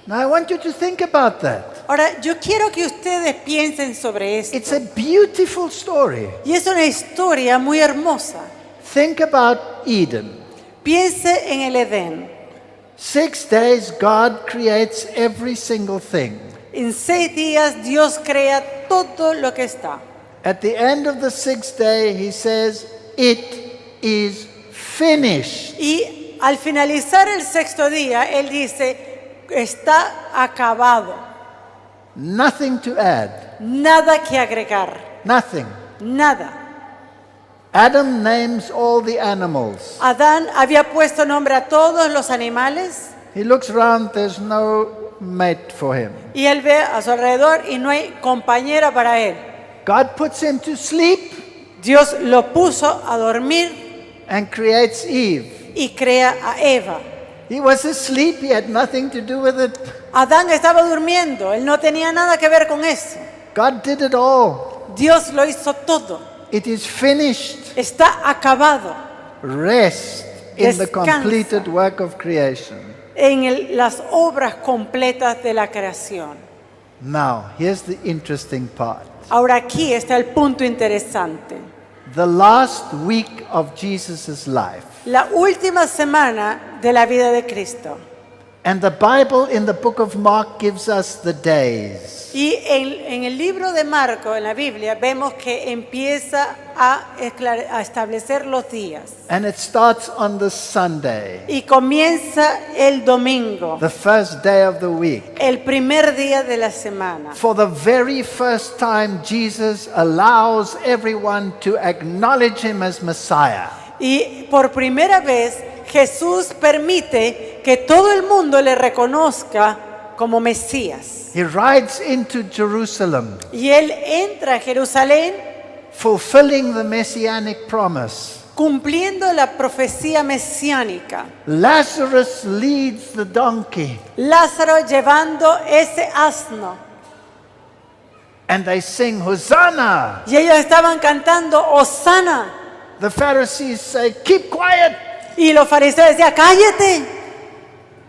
Now I want you to think about that. Ahora, yo quiero que ustedes piensen sobre esto. It's a beautiful story. Y es una historia muy hermosa. Think about Eden. Piense en el Edén. 6 days God creates every single thing. En 6 días Dios crea todo lo que está. At the end of the 6th day, he says, it is finished. Y al finalizar el 6º día, Él dice, está acabado. Nothing to add. Nada que agregar. Nothing. Nada. Adam names all the animals. Adán había puesto nombre a todos los animales. He looks around, there's no mate for him. Y él ve a su alrededor y no hay compañera para él. God puts him to sleep Dios lo puso a dormir and creates Eve. y crea a Eva. He was asleep, he had nothing to do with it. Adán estaba durmiendo, él no tenía nada que ver con eso. God did it all. Dios lo hizo todo. It is finished. Está acabado Rest in the Descansa. completed work of creation. en las obras completas de la creación. Now, here's the interesting part. Ahora aquí está el punto interesante. The last week of Jesus' life. La última semana de la vida de Cristo. And the Bible in the book of Mark gives us the days. Y en el libro de Marco, en la Biblia, vemos que empieza a establecer los días. And it starts on the Sunday, Y comienza el domingo, the first day of the week. el primer día de la semana. For the very first time, Jesus allows everyone to acknowledge him as Messiah. Y por primera vez Jesús permite que todo el mundo le reconozca como Mesías. He rides into Jerusalem, Y él entra a Jerusalén fulfilling the messianic promise. cumpliendo la profecía mesiánica. Lazarus leads the donkey, Lázaro llevando ese asno. and they sing Hosanna. Y ellos estaban cantando Hosana. The Pharisees say, "Keep quiet." Y los fariseos decían, cállate.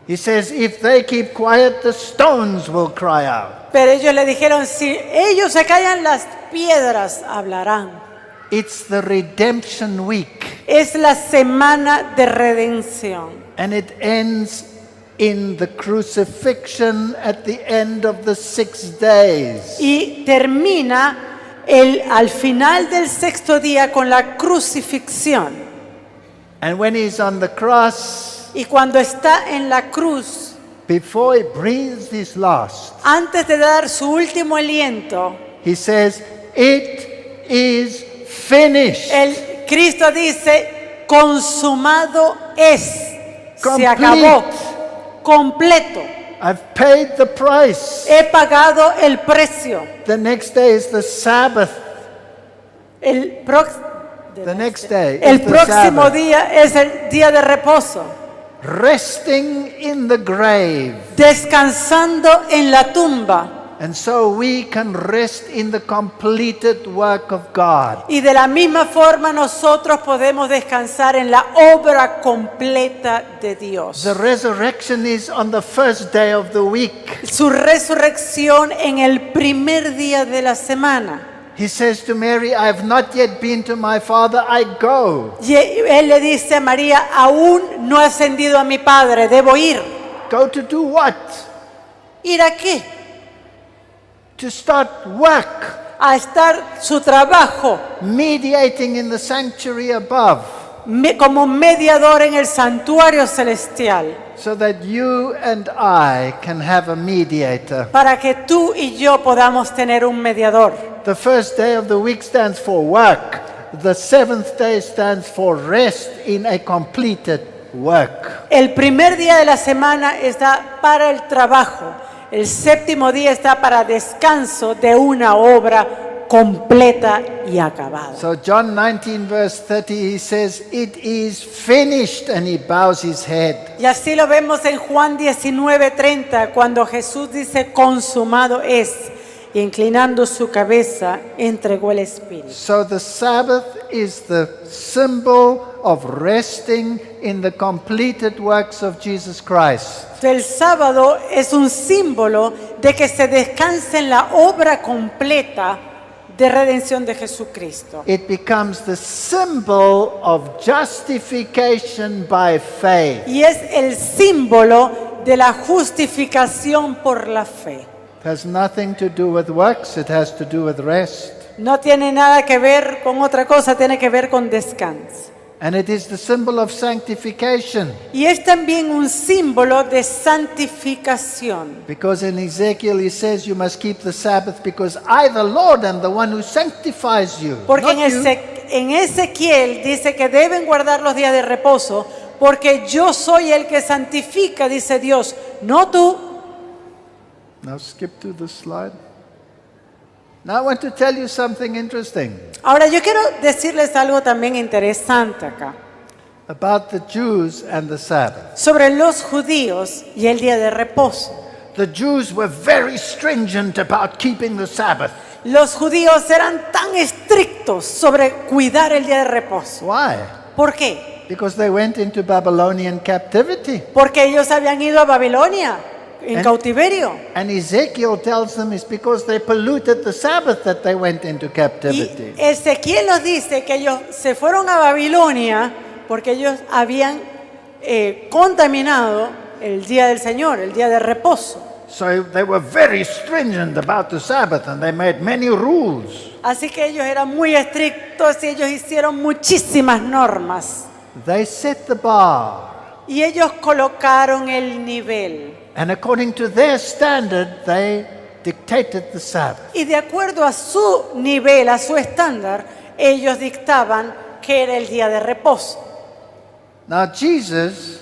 He says, "If they keep quiet, the stones will cry out." Pero ellos le dijeron, si ellos se callan, las piedras hablarán. It's the redemption week, Es la semana de redención. and it ends in the crucifixion at the end of the 6 days. Y termina al final del sexto día con la crucifixión. And when he's on the cross, Y cuando está en la cruz, before he breathes his last, antes de dar su último aliento, he says, "It is finished." el Cristo dice, consumado es. Se Complete. acabó. Completo. I've paid the price. He pagado el precio. The next day is the Sabbath. El The next day El is the próximo Sabbath. día es el día de reposo, Resting in the grave. descansando en la tumba. And so we can rest in the completed work of God. Y de la misma forma nosotros podemos descansar en la obra completa de Dios. The resurrection is on the first day of the week. Su resurrección en el primer día de la semana. He says to Mary, "I have not yet been to my Father, I go." Y él le dice a María, aún no he ascendido a mi Padre, debo ir. Go to do what? ¿Ir a qué? To start work, A estar su trabajo mediating in the sanctuary above, como mediador en el santuario celestial, so that you and I can have a mediator. para que tú y yo podamos tener un mediador. The first day of the week stands for work. The seventh day stands for rest in a completed work. El primer día de la semana está para el trabajo. El séptimo día está para descanso de una obra completa y acabada. So John 19 verse 30, he says, "It is finished," and he bows his head. Y así lo vemos en Juan 19:30, cuando Jesús dice, consumado es, y inclinando su cabeza, entregó el Espíritu. So the Sabbath is the symbol of resting in the completed works of Jesus Christ. El sábado es un símbolo de que se descansa en la obra completa de redención de Jesucristo. It becomes the symbol of justification by faith. Y es el símbolo de la justificación por la fe. It has nothing to do with works, it has to do with rest. No tiene nada que ver con otra cosa, tiene que ver con descanso. And it is the symbol of sanctification. Y es también un símbolo de santificación. Because in Ezekiel he says you must keep the Sabbath because I, the Lord, am the one who sanctifies you. Porque not you. en Ezequiel dice que deben guardar los días de reposo, porque yo soy el que santifica, dice Dios, no tú. Now skip to the slide. Now I want to tell you something interesting Ahora yo quiero decirles algo también interesante acá. about the Jews and the Sabbath. Sobre los judíos y el día de reposo. The Jews were very stringent about keeping the Sabbath. Los judíos eran tan estrictos sobre cuidar el día de reposo. Why? ¿Por qué? Because they went into Babylonian captivity. Porque ellos habían ido a Babilonia en cautiverio. And Ezekiel tells them it's because they polluted the Sabbath that they went into Y captivity. Ezequiel nos dice que ellos se fueron a Babilonia porque ellos habían contaminado el día del Señor, el día de reposo. So they were very stringent about the Sabbath and they made many rules. Así que ellos eran muy estrictos y ellos hicieron muchísimas normas. They set the bar. Y ellos colocaron el nivel. And according to their standard, they dictated the Sabbath. Y de acuerdo a su nivel, a su estándar, ellos dictaban que era el día de reposo. Now Jesus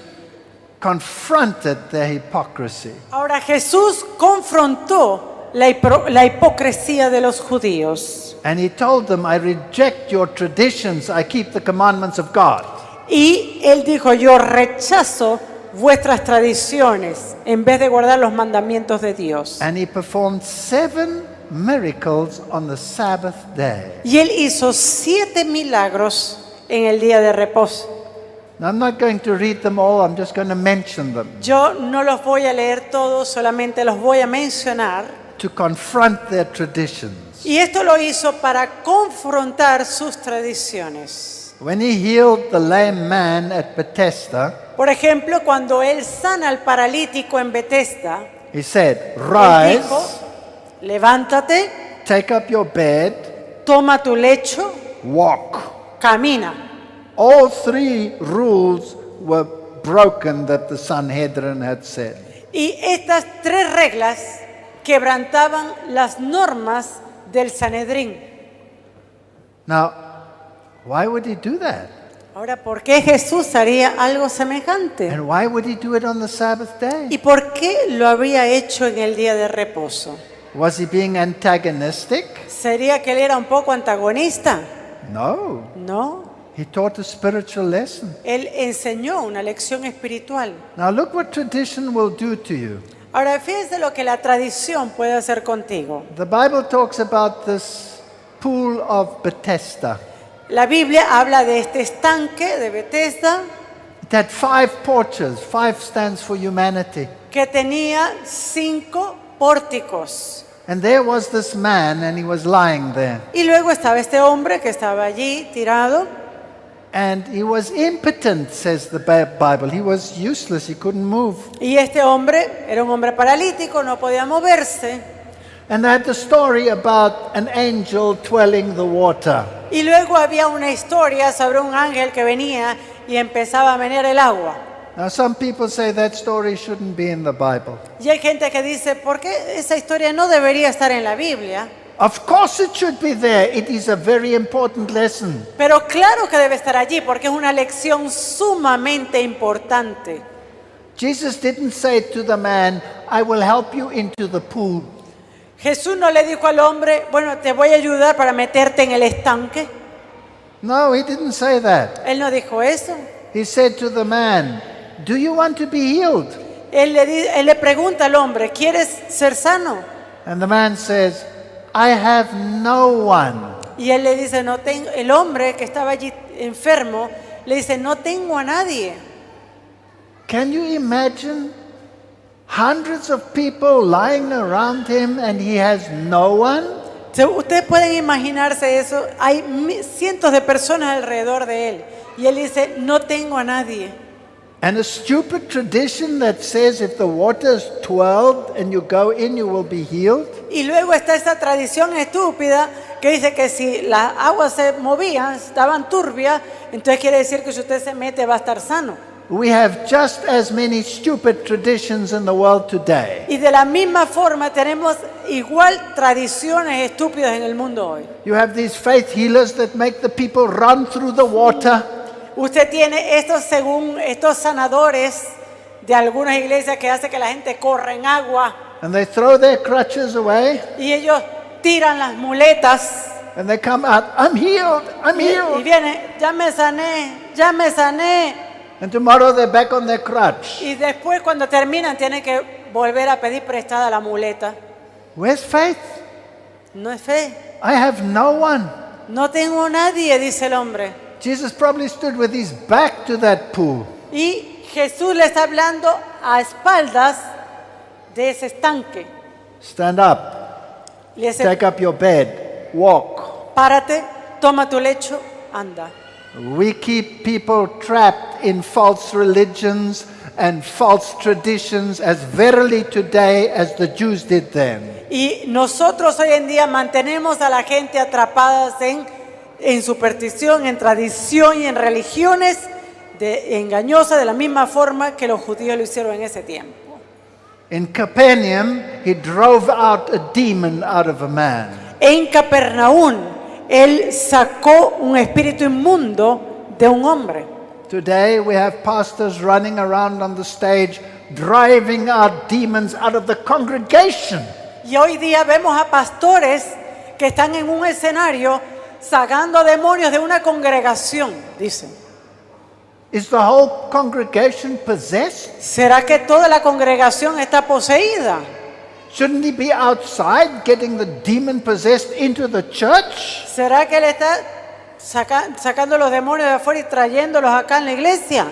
confronted their hypocrisy. Ahora Jesús confrontó la hipocresía de los judíos. And he told them, I reject your traditions, I keep the commandments of God. Y él dijo, yo rechazo vuestras tradiciones en vez de guardar los mandamientos de Dios. And he performed 7 miracles on the Sabbath day. Y él hizo 7 milagros en el día de reposo. Now, I'm not going to read them all, I'm just going to mention them Yo no los voy a leer todos, solamente los voy a mencionar. to confront their traditions. Y esto lo hizo para confrontar sus tradiciones. When he healed the lame man at Bethesda, Por ejemplo, cuando él sana al paralítico en Betesda, he said, él Rise, dijo, levántate, take up your bed, toma tu lecho, walk. camina. All 3 rules were broken that the Sanhedrin had said. Y estas 3 reglas quebrantaban las normas del Sanedrín. Now, why would he do that? Ahora, ¿por qué Jesús haría algo semejante? And why would he do it on the Sabbath day? ¿Y por qué lo habría hecho en el día de reposo? Was he being antagonistic? ¿Sería que él era un poco antagonista? No. No. He taught a spiritual lesson. Él enseñó una lección espiritual. Now look what tradition will do to you. Ahora, fíjense lo que la tradición puede hacer contigo. The Bible talks about this pool of Bethesda. La Biblia habla de este estanque de Betesda It had 5 porches. 5 stands for humanity. que tenía 5 pórticos. And there was this man and he was lying there. Y luego estaba este hombre que estaba allí tirado. And he was impotent, says the Bible. He was useless. He couldn't move. Y este hombre era un hombre paralítico, no podía moverse. And they had the story about an angel twirling the water. Y luego había una historia sobre un ángel que venía y empezaba a menear el agua. Now some people say that story shouldn't be in the Bible. Y hay gente que dice, ¿por qué esa historia no debería estar en la Biblia? Of course it should be there. It is a very important lesson. Pero claro que debe estar allí porque es una lección sumamente importante. Jesus didn't say to the man, I will help you into the pool. Jesús no le dijo al hombre, bueno, te voy a ayudar para meterte en el estanque. No, he didn't say that. Él no dijo eso. He said to the man, do you want to be healed? Él le pregunta al hombre, ¿quieres ser sano? And the man says, I have no one. Y él le dice, no tengo, el hombre que estaba allí enfermo, le dice, no tengo a nadie. Can you imagine hundreds of people lying around him and he has no one? Ustedes pueden imaginarse eso, hay cientos de personas alrededor de él. Y él dice, no tengo a nadie. And a stupid tradition that says if the water is twirled and you go in, you will be healed? Y luego está esa tradición estúpida que dice que si las aguas se movían, estaban turbias, entonces quiere decir que si usted se mete va a estar sano. We have just as many stupid traditions in the world today. Y de la misma forma tenemos igual tradiciones estúpidas en el mundo hoy. You have these faith healers that make the people run through the water. Usted tiene estos sanadores de algunas iglesias que hace que la gente corra en agua. and they throw their crutches away y ellos tiran las muletas and they come out, I'm healed, I'm y healed. vienen, ya me sané, ya me sané. And tomorrow they're back on their crutch. Y después cuando terminan tienen que volver a pedir prestada la muleta. Where's faith? No es fe. I have no one. No tengo nadie, dice el hombre. Jesus probably stood with his back to that pool. Y Jesús le está hablando a espaldas de ese estanque. Stand up, Le dice, take up your bed, walk. párate, toma tu lecho, anda. We keep people trapped in false religions and false traditions as verily today as the Jews did then. Y nosotros hoy en día mantenemos a la gente atrapadas en superstición, en tradición y en religiones engañosas de la misma forma que los judíos lo hicieron en ese tiempo. In Capernaum, he drove out a demon out of a man. En Capernaum, él sacó un espíritu inmundo de un hombre. Today we have pastors running around on the stage driving out demons out of the congregation. Y hoy día vemos a pastores que están en un escenario sacando demonios de una congregación, dicen. Is the whole congregation possessed? ¿Será que toda la congregación está poseída? Shouldn't he be outside getting the demon possessed into the church? ¿Será que él está sacando los demonios de afuera y trayéndolos acá en la iglesia?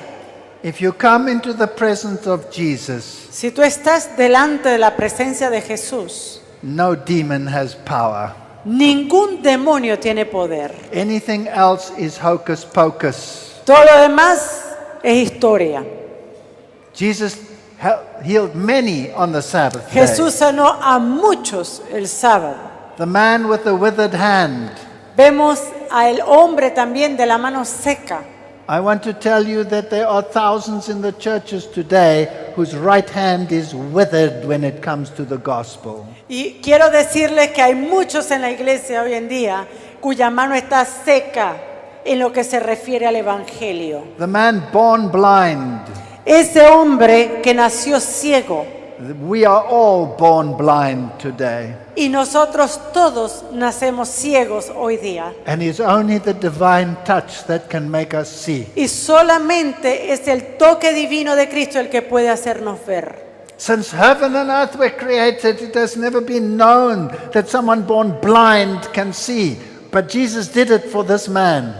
If you come into the presence of Jesus, Si tú estás delante de la presencia de Jesús, no demon has power. ningún demonio tiene poder. Anything else is hocus pocus. Todo lo demás es historia. Jesus healed many on the Sabbath day. Jesús sanó a muchos el sábado. The man with the withered hand. Vemos al hombre también de la mano seca. I want to tell you that there are thousands in the churches today whose right hand is withered when it comes to the gospel. Y quiero decirles que hay muchos en la iglesia hoy en día cuya mano está seca en lo que se refiere al evangelio. The man born blind. Ese hombre que nació ciego, We are all born blind today. y nosotros todos nacemos ciegos hoy día. And it's only the divine touch that can make us see. Y solamente es el toque divino de Cristo el que puede hacernos ver. Since heaven and earth were created, it has never been known that someone born blind can see. But Jesus did it for this man.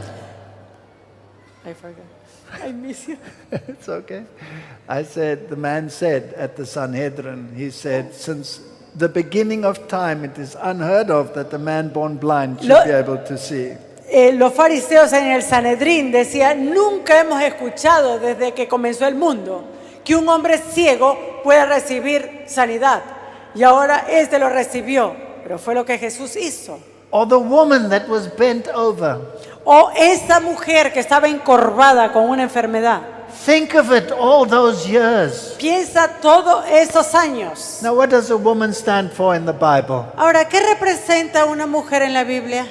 I forgot. I miss you. It's okay. The man said at the Sanhedrin, he said, since the beginning of time, it is unheard of that the man born blind should be able to see. Los fariseos en el Sanedrín decían, nunca hemos escuchado desde que comenzó el mundo que un hombre ciego pueda recibir sanidad. Y ahora este lo recibió, pero fue lo que Jesús hizo. Or the woman that was bent over. O esa mujer que estaba encorvada con una enfermedad. Think of it, all those years. Piensa todos esos años. Now, what does a woman stand for in the Bible? Ahora, ¿qué representa una mujer en la Biblia?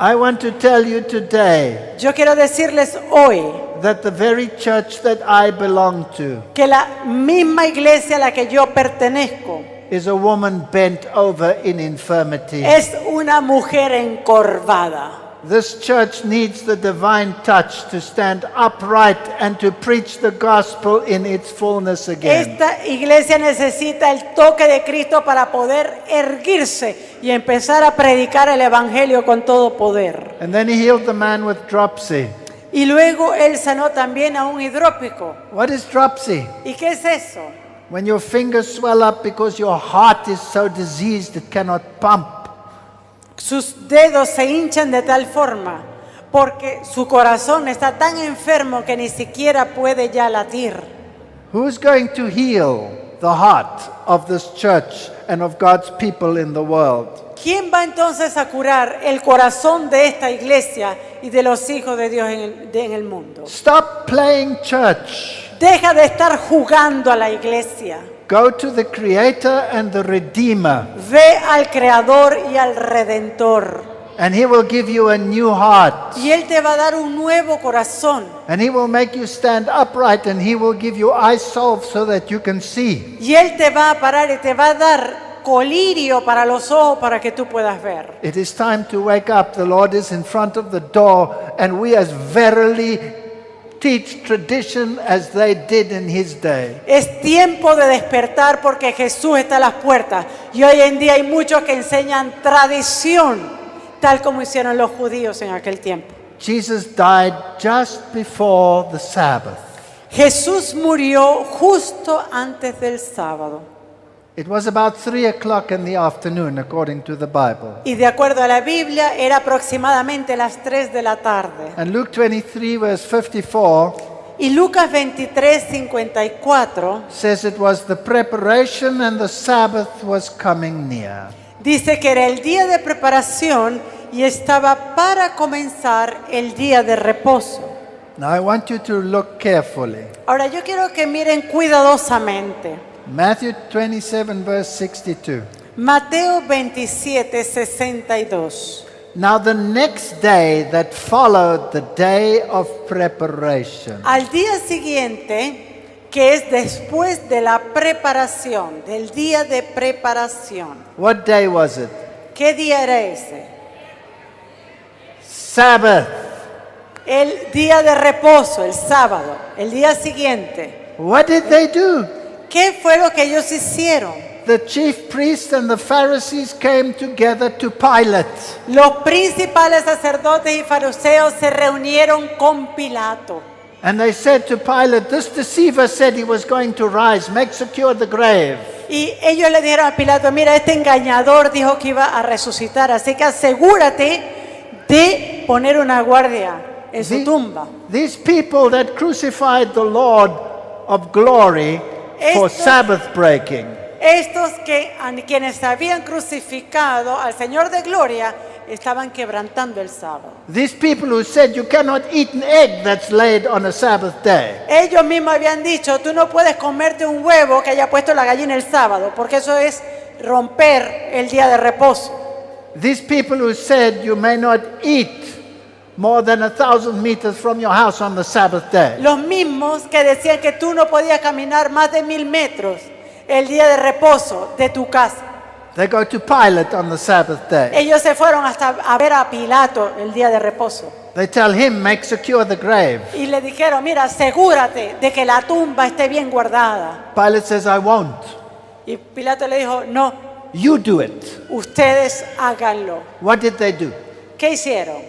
I want to tell you today Yo quiero decirles hoy that the very church that I belong to que la misma iglesia a la que yo pertenezco is a woman bent over in infirmity. es una mujer encorvada. This church needs the divine touch to stand upright and to preach the gospel in its fullness again. Esta iglesia necesita el toque de Cristo para poder erguirse y empezar a predicar el evangelio con todo poder. And then he healed the man with dropsy. Y luego él sanó también a un hidrópico. What is dropsy? ¿Y qué es eso? When your fingers swell up because your heart is so diseased it cannot pump. Sus dedos se hinchan de tal forma porque su corazón está tan enfermo que ni siquiera puede ya latir. Who's going to heal the heart of this church and of God's people in the world? ¿Quién va entonces a curar el corazón de esta iglesia y de los hijos de Dios en el mundo? Stop playing church. Deja de estar jugando a la iglesia. Go to the Creator and the Redeemer Ve al Creador y al Redentor And He will give you a new heart. y Él te va a dar un nuevo corazón. And He will make you stand upright, and He will give you eye salve so that you can see. Y Él te va a parar y te va a dar colirio para los ojos para que tú puedas ver. It is time to wake up. The Lord is in front of the door, and we as verily teach tradition as they did in His day. Es tiempo de despertar porque Jesús está a las puertas. Y hoy en día hay muchos que enseñan tradición, tal como hicieron los judíos en aquel tiempo. Jesus died just before the Sabbath. Jesús murió justo antes del sábado. It was about 3 o'clock in the afternoon, according to the Bible. Y de acuerdo a la Biblia, era aproximadamente las 3 de la tarde. And Luke 23, verse 54, Y Lucas 23, 54 says it was the preparation and the Sabbath was coming near. dice que era el día de preparación y estaba para comenzar el día de reposo. Now I want you to look carefully. Ahora yo quiero que miren cuidadosamente. Matthew 27, verse 62. Mateo 27, 62. Now the next day that followed the day of preparation. Al día siguiente, que es después de la preparación, del día de preparación. What day was it? ¿Qué día era ese? Sabbath. El día de reposo, el sábado, el día siguiente. What did they do? ¿Qué fue lo que ellos hicieron? The chief priests and the Pharisees came together to Pilate. Los principales sacerdotes y fariseos se reunieron con Pilato. And they said to Pilate, this deceiver said he was going to rise. Make secure the grave. Y ellos le dijeron a Pilato, mira, este engañador dijo que iba a resucitar, así que asegúrate de poner una guardia en su tumba. These people that crucified the Lord of glory for Estos- Sabbath breaking. Estos que a quienes habían crucificado al Señor de gloria estaban quebrantando el sábado. These people who said you cannot eat an egg that's laid on a Sabbath day. Ellos mismos habían dicho, tú no puedes comerte un huevo que haya puesto la gallina el sábado, porque eso es romper el día de reposo. These people who said you may not eat more than 1,000 meters from your house on the Sabbath day. Los mismos que decían que tú no podías caminar más de 1000 metros el día de reposo de tu casa. They go to Pilate on the Sabbath day. Ellos se fueron hasta a ver a Pilato el día de reposo. They tell him, make secure the grave. Y le dijeron, mira, asegúrate de que la tumba esté bien guardada. Pilate says, I won't. Y Pilato le dijo, no, You do it. ustedes háganlo. What did they do? ¿Qué hicieron?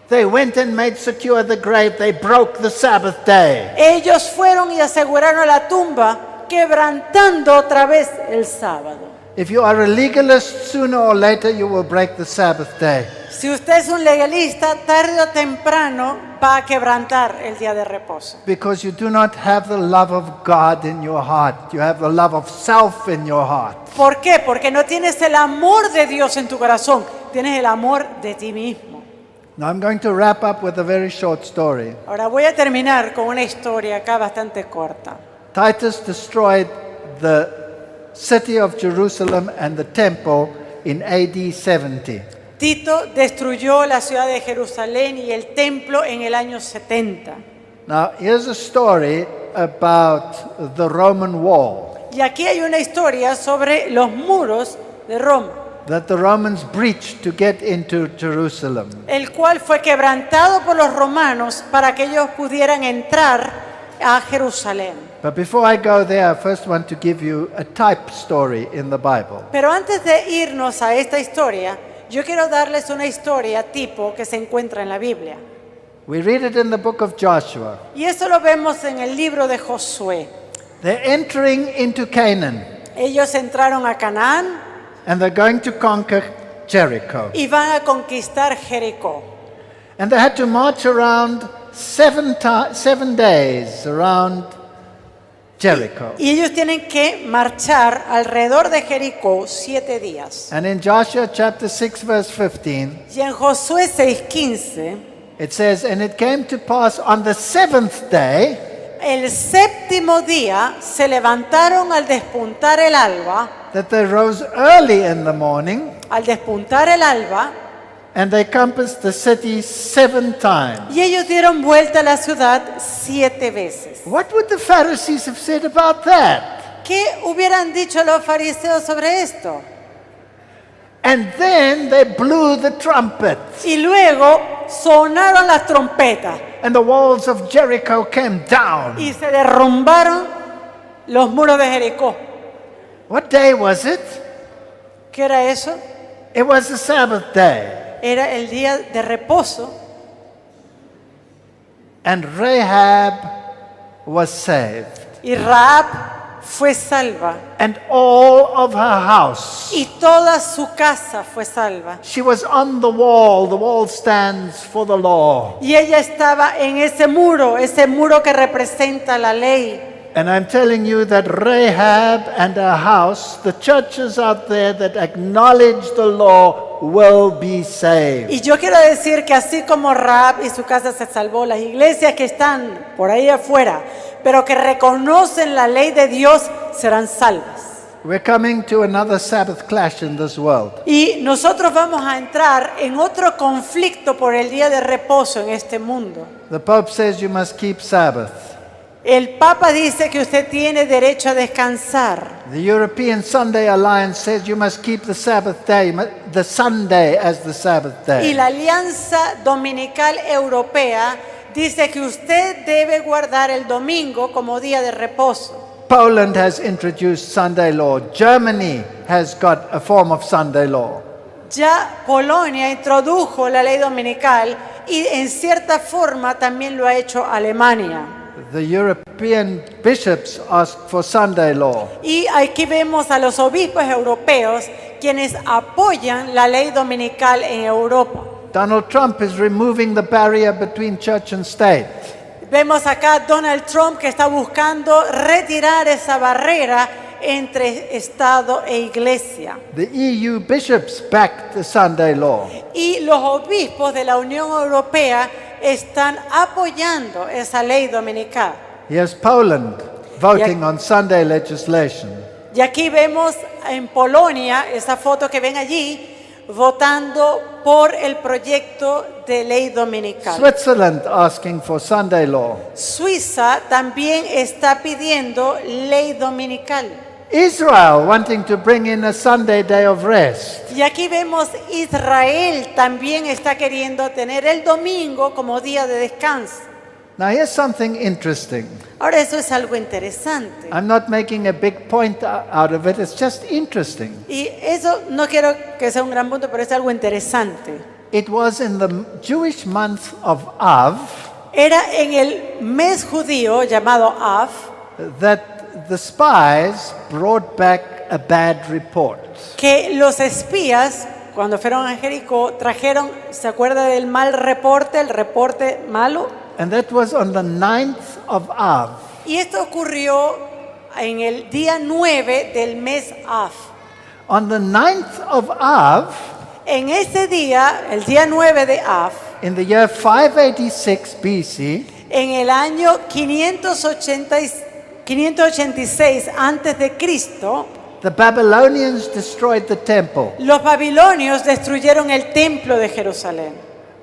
They went and made secure the grave. They broke the Sabbath day. Ellos fueron y aseguraron la tumba, quebrantando otra vez el sábado. If you are a legalist, sooner or later you will break the Sabbath day. Si usted es un legalista, tarde o temprano va a quebrantar el día de reposo. Because you do not have the love of God in your heart. You have the love of self in your heart. ¿Por qué? Porque no tienes el amor de Dios en tu corazón, tienes el amor de ti mismo. Now I'm going to wrap up with a very short story. Ahora voy a terminar con una historia acá bastante corta. Titus destroyed the city of Jerusalem and the temple in AD 70. Tito destruyó la ciudad de Jerusalén y el templo en el año 70. Now, here's a story about the Roman wall Y aquí hay una historia sobre los muros de Roma, that the Romans breached to get into Jerusalem. el cual fue quebrantado por los romanos para que ellos pudieran entrar a Jerusalén. But before I go there, I first want to give you a type story in the Bible. Pero antes de irnos a esta historia, yo quiero darles una historia tipo que se encuentra en la Biblia. We read it in the book of Joshua. Y eso lo vemos en el libro de Josué. They're entering into Canaan Ellos entraron a Canaán and they're going to conquer Jericho. y van a conquistar Jericó. And they had to march around 7 days around Jericho. Y ellos tienen que marchar alrededor de Jericó 7 días. And in Joshua chapter 6 verse 15, Y en Josué 6:15, it says, And it came to pass on the 7th day el séptimo día se levantaron al despuntar el alba, that they rose early in the morning And they compassed the city 7 times. Y ellos dieron vuelta a la ciudad 7 veces. What would the Pharisees have said about that? ¿Qué hubieran dicho los fariseos sobre esto? And then they blew the trumpets, Y luego sonaron las trompetas and the walls of Jericho came down. y se derrumbaron los muros de Jericó. What day was it? ¿Qué era eso? It was the Sabbath day. Era el día de reposo And Rahab was saved, y Rahab fue salva and all of her house. y toda su casa fue salva. She was on the wall. The wall stands for the law. Y ella estaba en ese muro que representa la ley. And I'm telling you that Rahab and her house, the churches out there that acknowledge the law, will be saved. Y yo quiero decir que así como Rahab y su casa se salvó, las iglesias que están por ahí afuera, pero que reconocen la ley de Dios, serán salvas. We're coming to another Sabbath clash in this world. Y nosotros vamos a entrar en otro conflicto por el día de reposo en este mundo. The Pope says you must keep Sabbath. El Papa dice que usted tiene derecho a descansar. The European Sunday Alliance says you must keep the Sabbath day, the Sunday as the Sabbath Y day. la Alianza Dominical Europea dice que usted debe guardar el domingo como día de reposo. Poland has introduced Sunday law. Germany has got a form of Sunday law. Ya Polonia introdujo la ley dominical y en cierta forma también lo ha hecho Alemania. The European bishops ask for Sunday law. Y aquí vemos a los obispos europeos quienes apoyan la ley dominical en Europa. Donald Trump is removing the barrier between church and state. Vemos acá a Donald Trump que está buscando retirar esa barrera entre Estado e Iglesia. The EU bishops backed the Sunday law. Y los obispos de la Unión Europea están apoyando esa ley dominical. Here's Poland voting on Sunday legislation. Y aquí vemos en Polonia, esa foto que ven allí, votando por el proyecto de ley dominical. Switzerland asking for Sunday law. Suiza también está pidiendo ley dominical. Israel wanting to bring in a Sunday day of rest. Y aquí vemos Israel también está queriendo tener el domingo como día de descanso. Now here's something interesting. Ahora eso es algo interesante. I'm not making a big point out of it, it's just interesting. Y eso no quiero que sea un gran punto, pero es algo interesante. It was in the Jewish month of Av Era en el mes judío llamado Av that the spies brought back a bad report. que los espías, cuando fueron a Jericó, trajeron, ¿se acuerda del mal reporte, el reporte malo? And that was on the 9th of Av. Y esto ocurrió en el día 9 del mes Av. On the 9th of Av, En ese día, el día 9 de Av, in the year 586 BC, en el año 586 antes de Cristo, the Babylonians destroyed the temple. los babilonios destruyeron el templo de Jerusalén.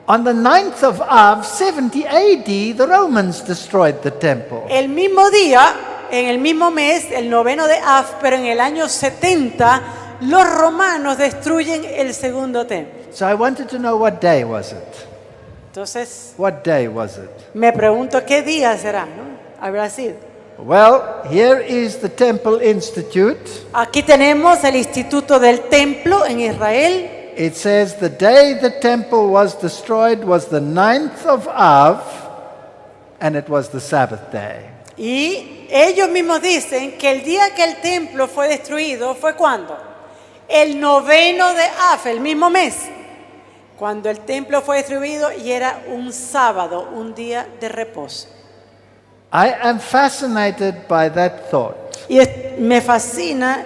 On the 9th of Av, 70 AD, the Romans destroyed the temple. El mismo día, en el mismo mes, el 9 de Av, pero en el año 70, los romanos destruyen el segundo templo. So I wanted to know what day was it? Entonces, What day was it? me pregunto qué día será, ¿no? Habrá sido. Well, here is the Temple Institute. Aquí tenemos el Instituto del Templo en Israel. It says the day the temple was destroyed was the 9th of Av, and it was the Sabbath day. Y ellos mismos dicen que el día que el templo fue destruido fue cuando? El 9 de Av, el mismo mes. Cuando el templo fue destruido y era un sábado, un día de reposo. I am fascinated by that thought. Y me fascina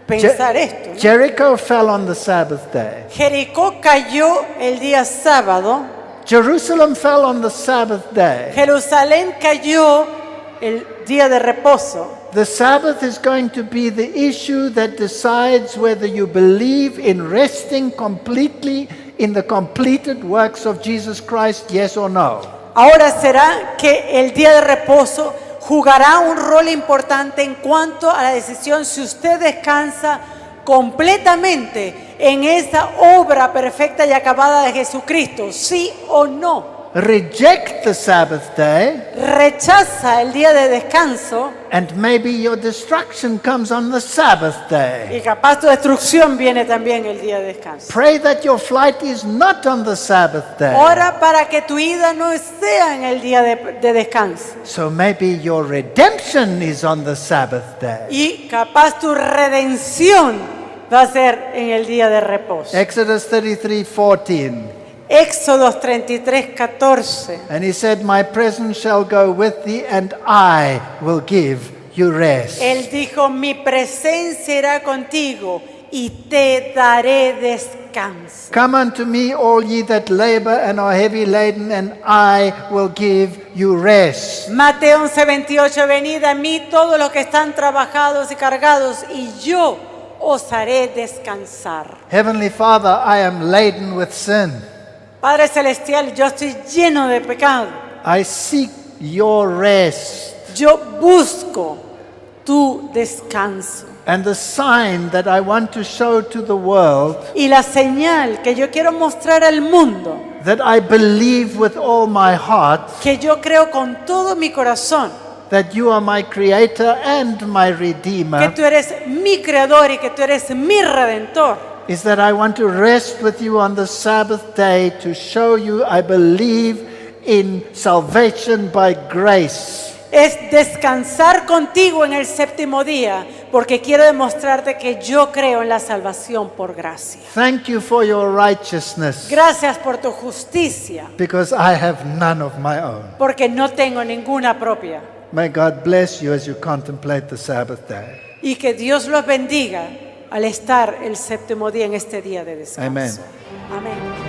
pensar esto, ¿no? Jericho fell on the Sabbath day. Jericó cayó el día sábado, Jerusalem fell on the Sabbath day. Jerusalén cayó el día de reposo. The Sabbath is going to be the issue that decides whether you believe in resting completely in the completed works of Jesus Christ, yes or no? Ahora será que el día de reposo jugará un rol importante en cuanto a la decisión si usted descansa completamente en esa obra perfecta y acabada de Jesucristo, sí o no. Reject the Sabbath day, Rechaza el día de descanso and maybe your destruction comes on the Sabbath day. y capaz tu destrucción viene también el día de descanso. Pray that your flight is not on the Sabbath day. Ora para que tu ida no sea en el día de descanso. So maybe your redemption is on the Sabbath day. Y capaz tu redención va a ser en el día de reposo. Exodus 33:14. Éxodo 33:14. And he said, my presence shall go with thee, and I will give you rest. Él dijo, mi presencia irá contigo y te daré descanso. Come unto me, all ye that labor and are heavy laden, and I will give you rest. Mateo 11:28, venid a mí todos los que están trabajados y cargados, y yo os haré descansar. Heavenly Father, I am laden with sin. Padre Celestial, yo estoy lleno de pecado. I seek your rest. Yo busco tu descanso. And the sign that I want to show to the world Y la señal que yo quiero mostrar al mundo, that I believe with all my heart que yo creo con todo mi corazón, that you are my creator and my que redeemer, tú eres mi creador y que tú eres mi redentor, is that I want to rest with you on the Sabbath day to show you I believe in salvation by grace. es descansar contigo en el séptimo día, porque quiero demostrarte que yo creo en la salvación por gracia. Thank you for your righteousness, Gracias por tu justicia, because I have none of my own. porque no tengo ninguna propia. May God bless you as you contemplate the Sabbath day. Y que Dios los bendiga al estar el séptimo día en este día de descanso. Amén. Amén.